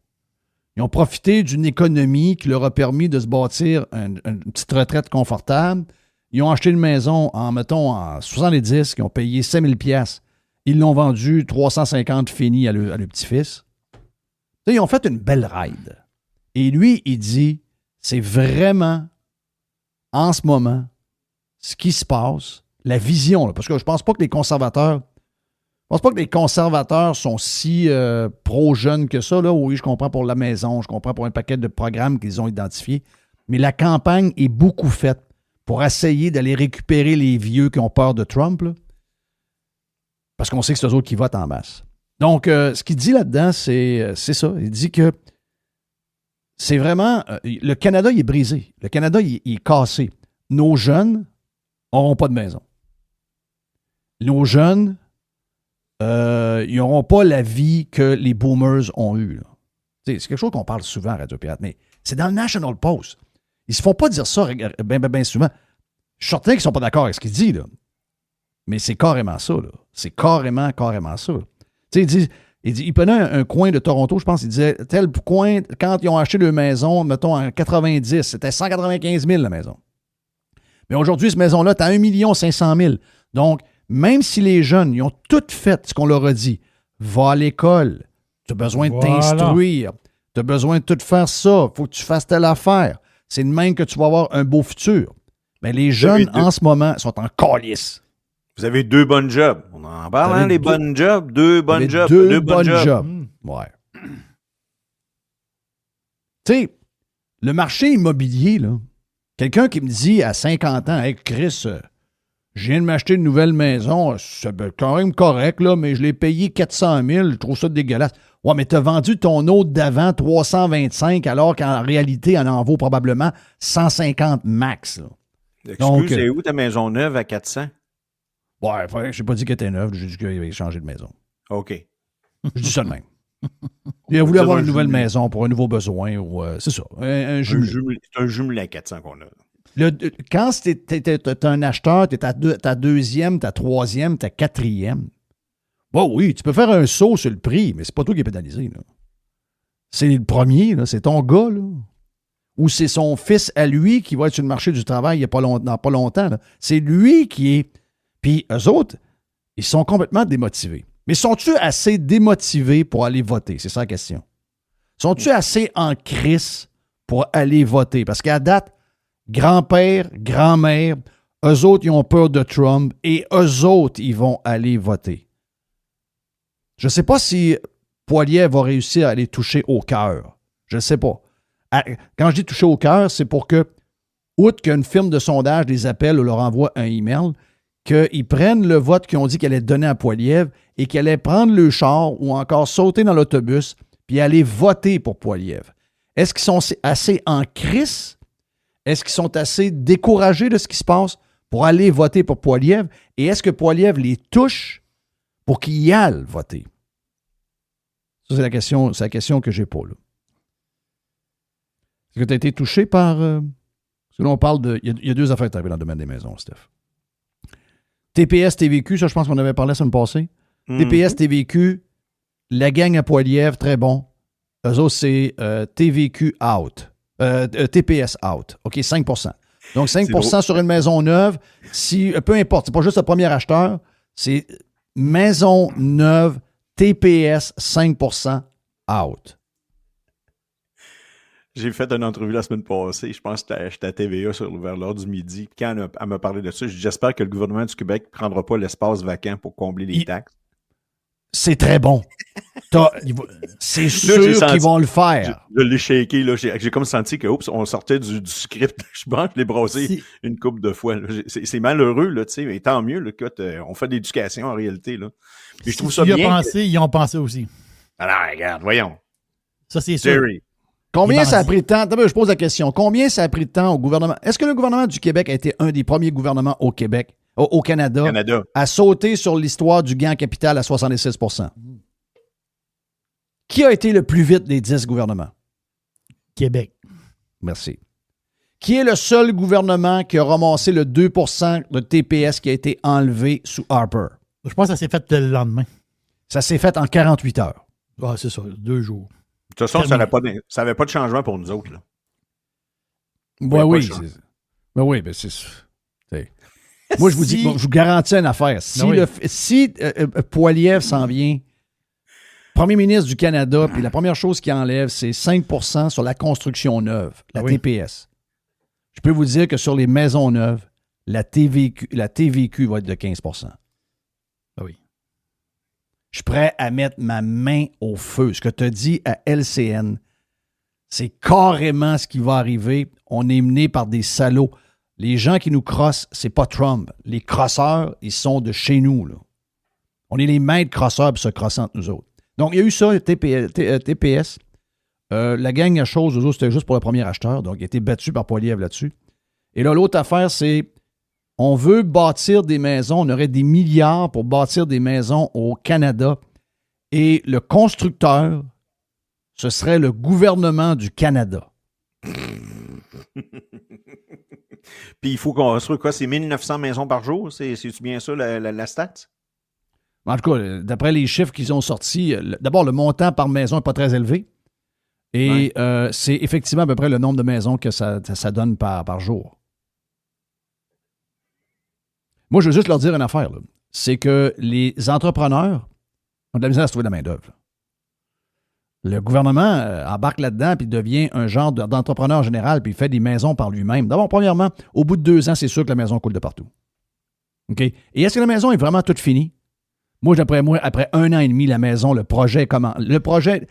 ils ont profité d'une économie qui leur a permis de se bâtir une petite retraite confortable. Ils ont acheté une maison en 70, qui ont payé 5 000 $. Ils l'ont vendu 350 finis à le petit-fils. Ils ont fait une belle ride. Et lui, il dit, c'est vraiment, en ce moment, ce qui se passe, la vision, là, parce que je pense pas que les conservateurs sont si pro-jeunes que ça. Là. Oui, je comprends pour la maison, je comprends pour un paquet de programmes qu'ils ont identifiés, mais la campagne est beaucoup faite pour essayer d'aller récupérer les vieux qui ont peur de Trump, là, parce qu'on sait que c'est eux autres qui votent en masse. Donc, ce qu'il dit là-dedans, c'est ça. Il dit que c'est vraiment... le Canada, il est brisé. Le Canada, il est cassé. Nos jeunes n'auront pas de maison. Nos jeunes, ils n'auront pas la vie que les boomers ont eue. C'est quelque chose qu'on parle souvent à Radio Pirate, mais c'est dans le National Post. Ils ne se font pas dire ça bien souvent. Je suis certain qu'ils ne sont pas d'accord avec ce qu'il dit, là. Mais c'est carrément ça, là. C'est carrément ça. Tu sais, il prenait un coin de Toronto, je pense, il disait, tel coin, quand ils ont acheté leur maison, mettons en 90, c'était 195 000 la maison. Mais aujourd'hui, cette maison-là, tu as 1 500 000. Donc, même si les jeunes, ils ont tout fait ce qu'on leur a dit, va à l'école, tu as besoin de t'instruire, tu as besoin de tout faire ça, il faut que tu fasses telle affaire. C'est de même que tu vas avoir un beau futur. Mais les jeunes, en ce moment, sont en calice. Vous avez 2 bonnes jobs. On en parle, hein, les bonnes jobs. 2 bonnes jobs. 2 bonnes jobs. Ouais. Tu sais, le marché immobilier, là, quelqu'un qui me dit à 50 ans, « Hey, Chris, je viens de m'acheter une nouvelle maison, c'est quand même correct, là, mais je l'ai payé 400 000, je trouve ça dégueulasse. » Ouais, mais tu as vendu ton autre d'avant 325, alors qu'en réalité, elle en vaut probablement 150 max. Là. Excuse, c'est où ta maison neuve à 400? Ouais, je n'ai pas dit qu'elle était neuve, j'ai dit qu'il avait changé de maison. OK. Je dis ça de même. Il a voulu avoir une nouvelle maison pour un nouveau besoin, ou c'est ça, un jumelé. C'est un jumelé à 400 qu'on a. Quand tu es un acheteur, tu es ta deuxième, ta troisième, ta quatrième. Bon, oui, tu peux faire un saut sur le prix, mais c'est pas toi qui es pénalisé. Là. C'est le premier, là, c'est ton gars. Là. Ou c'est son fils à lui qui va être sur le marché du travail il n'y a pas longtemps. Là. C'est lui qui est... Puis eux autres, ils sont complètement démotivés. Mais sont-tu assez démotivés pour aller voter? C'est ça la question. Sont-tu assez en crise pour aller voter? Parce qu'à date, grand-père, grand-mère, eux autres, ils ont peur de Trump et eux autres, ils vont aller voter. Je ne sais pas si Poilievre va réussir à les toucher au cœur. Je ne sais pas. Quand je dis toucher au cœur, c'est pour que, outre qu'une firme de sondage les appelle ou leur envoie un email, qu'ils prennent le vote qu'ils ont dit qu'elle allait donner à Poilievre et qu'elle allait prendre le char ou encore sauter dans l'autobus puis aller voter pour Poilievre. Est-ce qu'ils sont assez en crise? Est-ce qu'ils sont assez découragés de ce qui se passe pour aller voter pour Poilievre? Et est-ce que Poilievre les touche pour qu'ils y aillent voter? Ça, c'est la question que j'ai pas, là. Est-ce que tu as été touché par... Parce que là, on parle de... Il y a 2 affaires qui arrivent dans le domaine des maisons, Steph. TPS, TVQ, ça, je pense qu'on avait parlé la semaine passée. TPS, TVQ, la gang à Poilievre, très bon. Eux autres, c'est TVQ out. TPS out. OK, 5%. Donc, 5% sur une maison neuve. Peu importe, c'est pas juste le premier acheteur, c'est maison neuve, TPS, 5% out. J'ai fait une entrevue la semaine passée, je pense que j'étais à TVA vers l'heure du midi. Puis quand elle m'a parlé de ça, j'espère que le gouvernement du Québec ne prendra pas l'espace vacant pour combler les taxes. C'est très bon. C'est sûr qu'ils vont le faire. Je l'ai shaké, là. J'ai comme senti que, oups, on sortait du script. Je l'ai brassé une couple de fois. Là. C'est malheureux, là, tu sais, mais tant mieux, là, on fait de l'éducation en réalité, là. Puis je trouve ça bien. Ils ont pensé aussi. Alors, regarde, voyons. Ça, c'est sûr. Jerry. Combien ça a pris de temps? Je pose la question. Combien ça a pris de temps au gouvernement? Est-ce que le gouvernement du Québec a été un des premiers gouvernements au Québec, au Canada, à sauter sur l'histoire du gain en capital à 76%? Qui a été le plus vite des 10 gouvernements? Québec. Merci. Qui est le seul gouvernement qui a ramassé le 2% de TPS qui a été enlevé sous Harper? Je pense que ça s'est fait le lendemain. Ça s'est fait en 48 heures. Ah, c'est ça, 2 jours. De toute façon, ça n'avait pas de changement pour nous autres. Là. Ben oui. Oui, mais c'est... Moi, je vous dis, je vous garantis une affaire. Si Poilievre s'en vient, premier ministre du Canada, puis la première chose qu'il enlève, c'est 5% sur la construction neuve, la TPS. Je peux vous dire que sur les maisons neuves, la TVQ va être de 15%. Ah oui. Je suis prêt à mettre ma main au feu. Ce que tu as dit à LCN, c'est carrément ce qui va arriver. On est mené par des salauds. Les gens qui nous crossent, c'est pas Trump. Les crosseurs, ils sont de chez nous. Là. On est les maîtres crosseurs pour se crosser entre nous autres. Donc, il y a eu ça, TPS. La gang à chose, eux autres, c'était juste pour le premier acheteur. Donc, il a été battu par Poilievre là-dessus. Et là, l'autre affaire, c'est on veut bâtir des maisons. On aurait des milliards pour bâtir des maisons au Canada. Et le constructeur, ce serait le gouvernement du Canada. Puis il faut qu'on construise quoi? C'est 1900 maisons par jour? C'est-tu bien ça, la stat? En tout cas, d'après les chiffres qu'ils ont sortis, d'abord, le montant par maison n'est pas très élevé. Et c'est effectivement à peu près le nombre de maisons que ça donne par jour. Moi, je veux juste leur dire une affaire. Là. C'est que les entrepreneurs ont de la misère à se trouver de la main-d'œuvre. Le gouvernement embarque là-dedans puis devient un genre d'entrepreneur général puis il fait des maisons par lui-même. D'abord, premièrement, au bout de 2 ans, c'est sûr que la maison coule de partout. OK? Et est-ce que la maison est vraiment toute finie? Moi, après 1 an et demi, la maison, le projet commence. Le projet,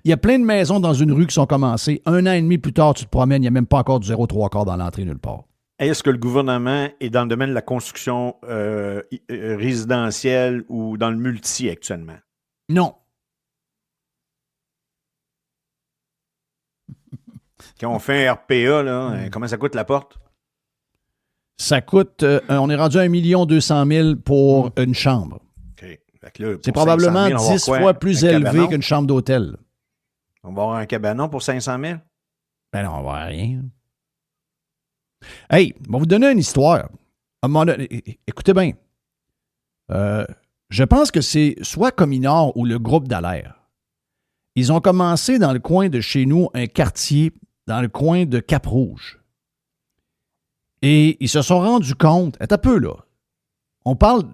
il y a plein de maisons dans une rue qui sont commencées. 1 an et demi plus tard, tu te promènes, il n'y a même pas encore du 0,3 dans l'entrée nulle part. Est-ce que le gouvernement est dans le domaine de la construction résidentielle ou dans le multi actuellement? Non. Quand on fait un RPA, là, comment ça coûte la porte? Ça coûte, on est rendu à 1 200 000 pour une chambre. OK. Fait que là, c'est probablement 000, 10 fois plus élevé qu'une chambre d'hôtel. On va avoir un cabanon pour 500 000? Ben non, on va avoir rien. Hey, je vais vous donner une histoire. Écoutez bien. Je pense que c'est soit Cominor ou le groupe Dallaire. Ils ont commencé dans le coin de chez nous, un quartier dans le coin de Cap-Rouge. Et ils se sont rendus compte, un peu là, on parle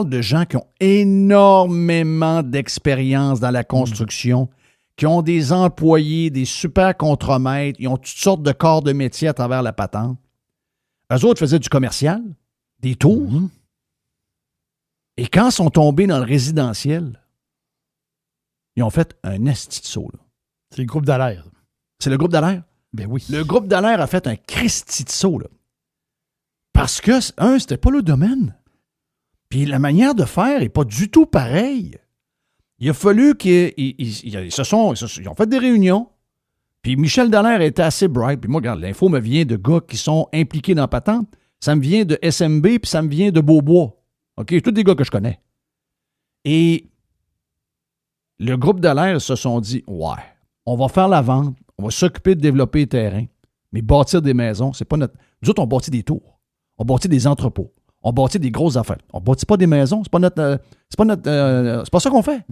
de gens qui ont énormément d'expérience dans la construction, qui ont des employés, des super contremaîtres, ils ont toutes sortes de corps de métier à travers la patente. Eux autres faisaient du commercial, des tours. Et quand ils sont tombés dans le résidentiel, ils ont fait un esti de saut. Là. C'est le groupe Dallaire. C'est le groupe Dallaire? Ben oui. Le groupe Dallaire a fait un Christi de saut. Là. Parce que, c'était pas le domaine. Puis la manière de faire n'est pas du tout pareille. Il a fallu qu'ils ont fait des réunions. Puis Michel Dallaire était assez bright. Puis moi, regarde, l'info me vient de gars qui sont impliqués dans la patente. Ça me vient de SMB, puis ça me vient de Beaubois. OK? Tous des gars que je connais. Et le groupe Dallaire se sont dit, ouais, on va faire la vente, on va s'occuper de développer les terrains, mais bâtir des maisons, c'est pas notre... Nous autres, on bâtit des tours, on bâtit des entrepôts, on bâtit des grosses affaires. On bâtit pas des maisons, c'est pas ça qu'on fait.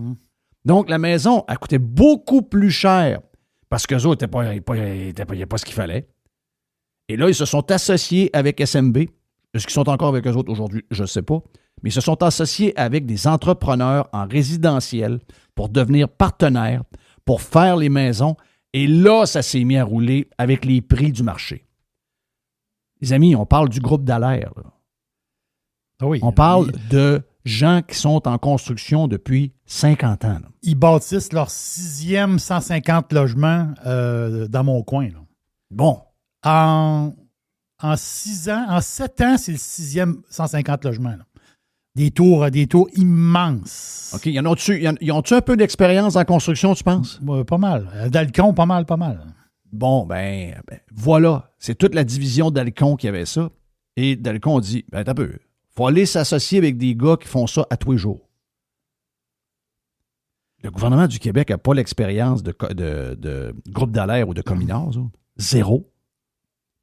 Donc, la maison, elle coûtait beaucoup plus cher parce qu'eux autres n'avaient pas ce qu'il fallait. Et là, ils se sont associés avec SMB. Est-ce qu'ils sont encore avec eux autres aujourd'hui? Je ne sais pas. Mais ils se sont associés avec des entrepreneurs en résidentiel pour devenir partenaires, pour faire les maisons. Et là, ça s'est mis à rouler avec les prix du marché. Les amis, on parle du groupe Dallaire. Oui, on parle de gens qui sont en construction depuis 50 ans. Là. Ils bâtissent leur 6e 150 logements dans mon coin. Là. Bon. En 7 ans, c'est le 6e 150 logements. Là. Des tours immenses. OK. Ils ont-tu un peu d'expérience en construction, tu penses? Pas mal. Dalcon, pas mal. Bon, ben voilà. C'est toute la division Dalcon qui avait ça. Et Dalcon dit, t'as peu. Il faut aller s'associer avec des gars qui font ça à tous les jours. Le gouvernement du Québec n'a pas l'expérience de groupe Dallaire ou de Cominor. Zéro.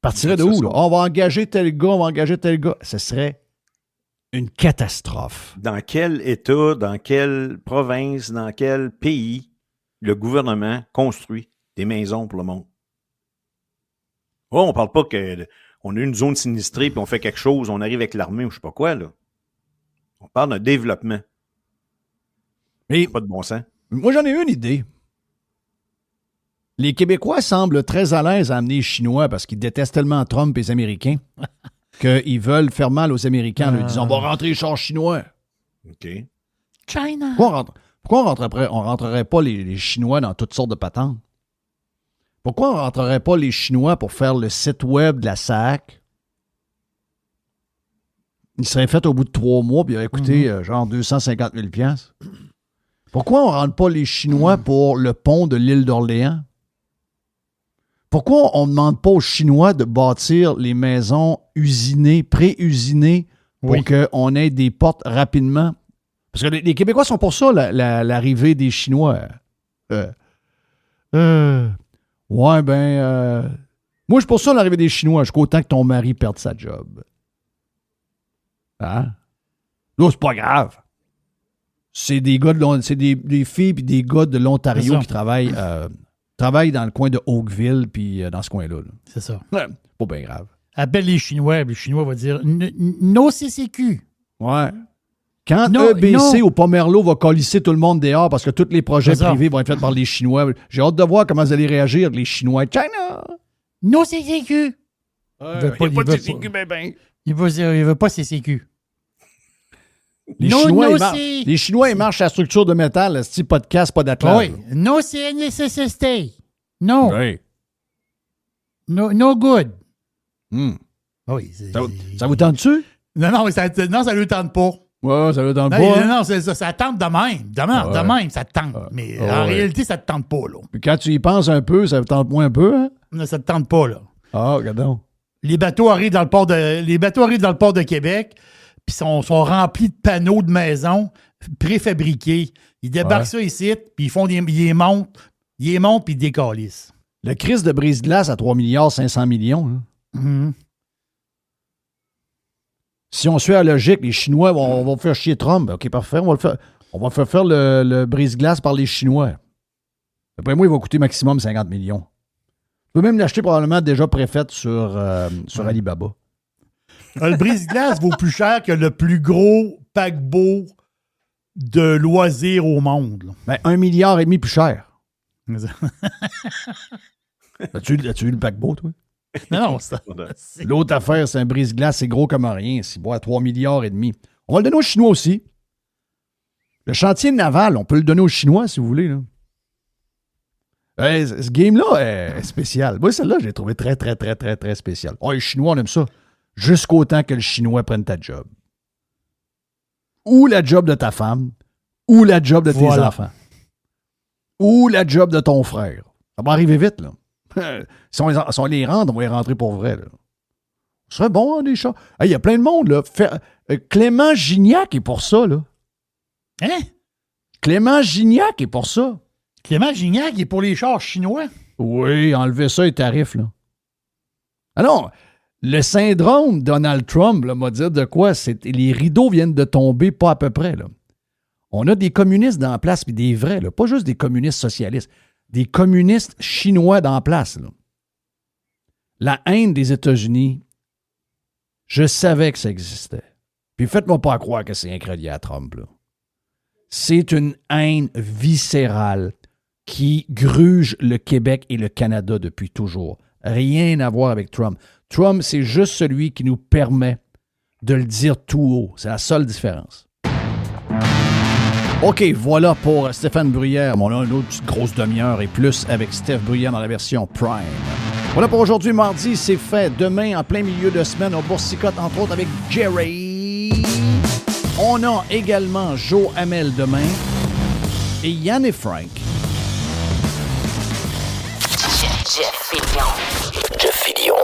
Partirait de où? Là? On va engager tel gars. Ce serait une catastrophe. Dans quel État, dans quelle province, dans quel pays le gouvernement construit des maisons pour le monde? Oh, on ne parle pas qu'on a une zone sinistrée puis on fait quelque chose, on arrive avec l'armée ou je ne sais pas quoi. Là. On parle d'un développement. Mais pas de bon sens. Moi, j'en ai une idée. Les Québécois semblent très à l'aise à amener les Chinois parce qu'ils détestent tellement Trump et les Américains qu'ils veulent faire mal aux Américains en leur disant « On va rentrer les chars chinois. » OK. China. Pourquoi on rentrerait pas les Chinois dans toutes sortes de patentes? Pourquoi on rentrerait pas les Chinois pour faire le site web de la SAC? Il serait fait au bout de 3 mois puis il aurait coûté genre 250 000 $. Pourquoi on ne rentre pas les Chinois pour le pont de l'île d'Orléans? Pourquoi on ne demande pas aux Chinois de bâtir les maisons usinées, pré-usinées, pour qu'on ait des portes rapidement? Parce que les Québécois sont pour ça, l'arrivée des Chinois. Moi, je suis pour ça, l'arrivée des Chinois, jusqu'au temps que ton mari perde sa job. Hein? Là, c'est pas grave. C'est des gars c'est des filles et des gars de l'Ontario qui travaillent dans le coin de Oakville puis dans ce coin-là. Là. C'est ça. Ouais, pas bien grave. Appelle les Chinois, puis les Chinois vont dire no CCQ. Ouais. Quand EBC au Pomerleau va colisser tout le monde dehors parce que tous les projets privés vont être faits par les Chinois, j'ai hâte de voir comment vous allez réagir, les Chinois. China! No CCQ! Il veut pas de CCQ, ben. Il veut pas CCQ. Les Chinois, ils marchent à la structure de métal, ce type podcast, pas d'attelage. Oui. No CNSSST. No. Oui. No good. Oui, ça vous tente-tu? Non, ça lui tente pas. Ouais, ça lui tente pas. Non, ça tente de même. De même, ça te tente. Mais en réalité, ça te tente pas, là. Puis quand tu y penses un peu, ça te tente moins un peu, hein? Non, ça te tente pas, là. Ah, regarde donc. Les bateaux arrivent dans le port de Québec, puis sont remplis de panneaux de maisons préfabriqués. Ils débarquent ça ici, puis ils les montent, puis ils décalissent. Le crise de brise-glace à 3,5 milliards. Hein? Mm-hmm. Si on suit la logique, les Chinois vont faire chier Trump. OK, parfait. On va faire le brise-glace par les Chinois. Après moi, il va coûter maximum 50 millions. Tu peux même l'acheter probablement déjà préfaite sur Alibaba. Le brise-glace vaut plus cher que le plus gros paquebot de loisirs au monde. Là. Ben, 1,5 milliard plus cher. As-tu vu le paquebot, toi? Non, L'autre affaire, c'est un brise-glace, c'est gros comme rien. C'est à 3,5 milliards. On va le donner aux Chinois aussi. Le chantier naval, on peut le donner aux Chinois, si vous voulez. Là. Ce game-là est spécial. Moi, celle-là, je l'ai trouvé très, très, très, très, très spécial. Oh, les Chinois, on aime ça. Jusqu'au temps que le Chinois prenne ta job. Ou la job de ta femme, ou la job de tes enfants. Ou la job de ton frère. Ça va arriver vite, là. Si on les rentre, on va y rentrer pour vrai. Là. Ce serait bon, hein, des chats. Il y a plein de monde, là. Clément Gignac est pour ça, là. Hein? Clément Gignac est pour ça. Clément Gignac est pour les chars chinois? Oui, enlevez ça, les tarifs, là. Ah non, le syndrome Donald Trump, là, m'a dit de quoi? Les rideaux viennent de tomber pas à peu près, là. On a des communistes dans la place, puis des vrais, là. Pas juste des communistes socialistes. Des communistes chinois dans la place. Là. La haine des États-Unis, je savais que ça existait. Puis faites-moi pas croire que c'est incrédible à Trump. Là. C'est une haine viscérale qui gruge le Québec et le Canada depuis toujours. Rien à voir avec Trump. Trump, c'est juste celui qui nous permet de le dire tout haut. C'est la seule différence. OK, voilà pour Stéphane Bruyère. On a une autre petite grosse demi-heure et plus avec Steph Bruyère dans la version Prime. Voilà pour aujourd'hui, mardi, c'est fait. Demain, en plein milieu de semaine, on boursicote entre autres avec Jerry. On a également Joe Hamel demain et Yann et Frank. Jeff Fillion.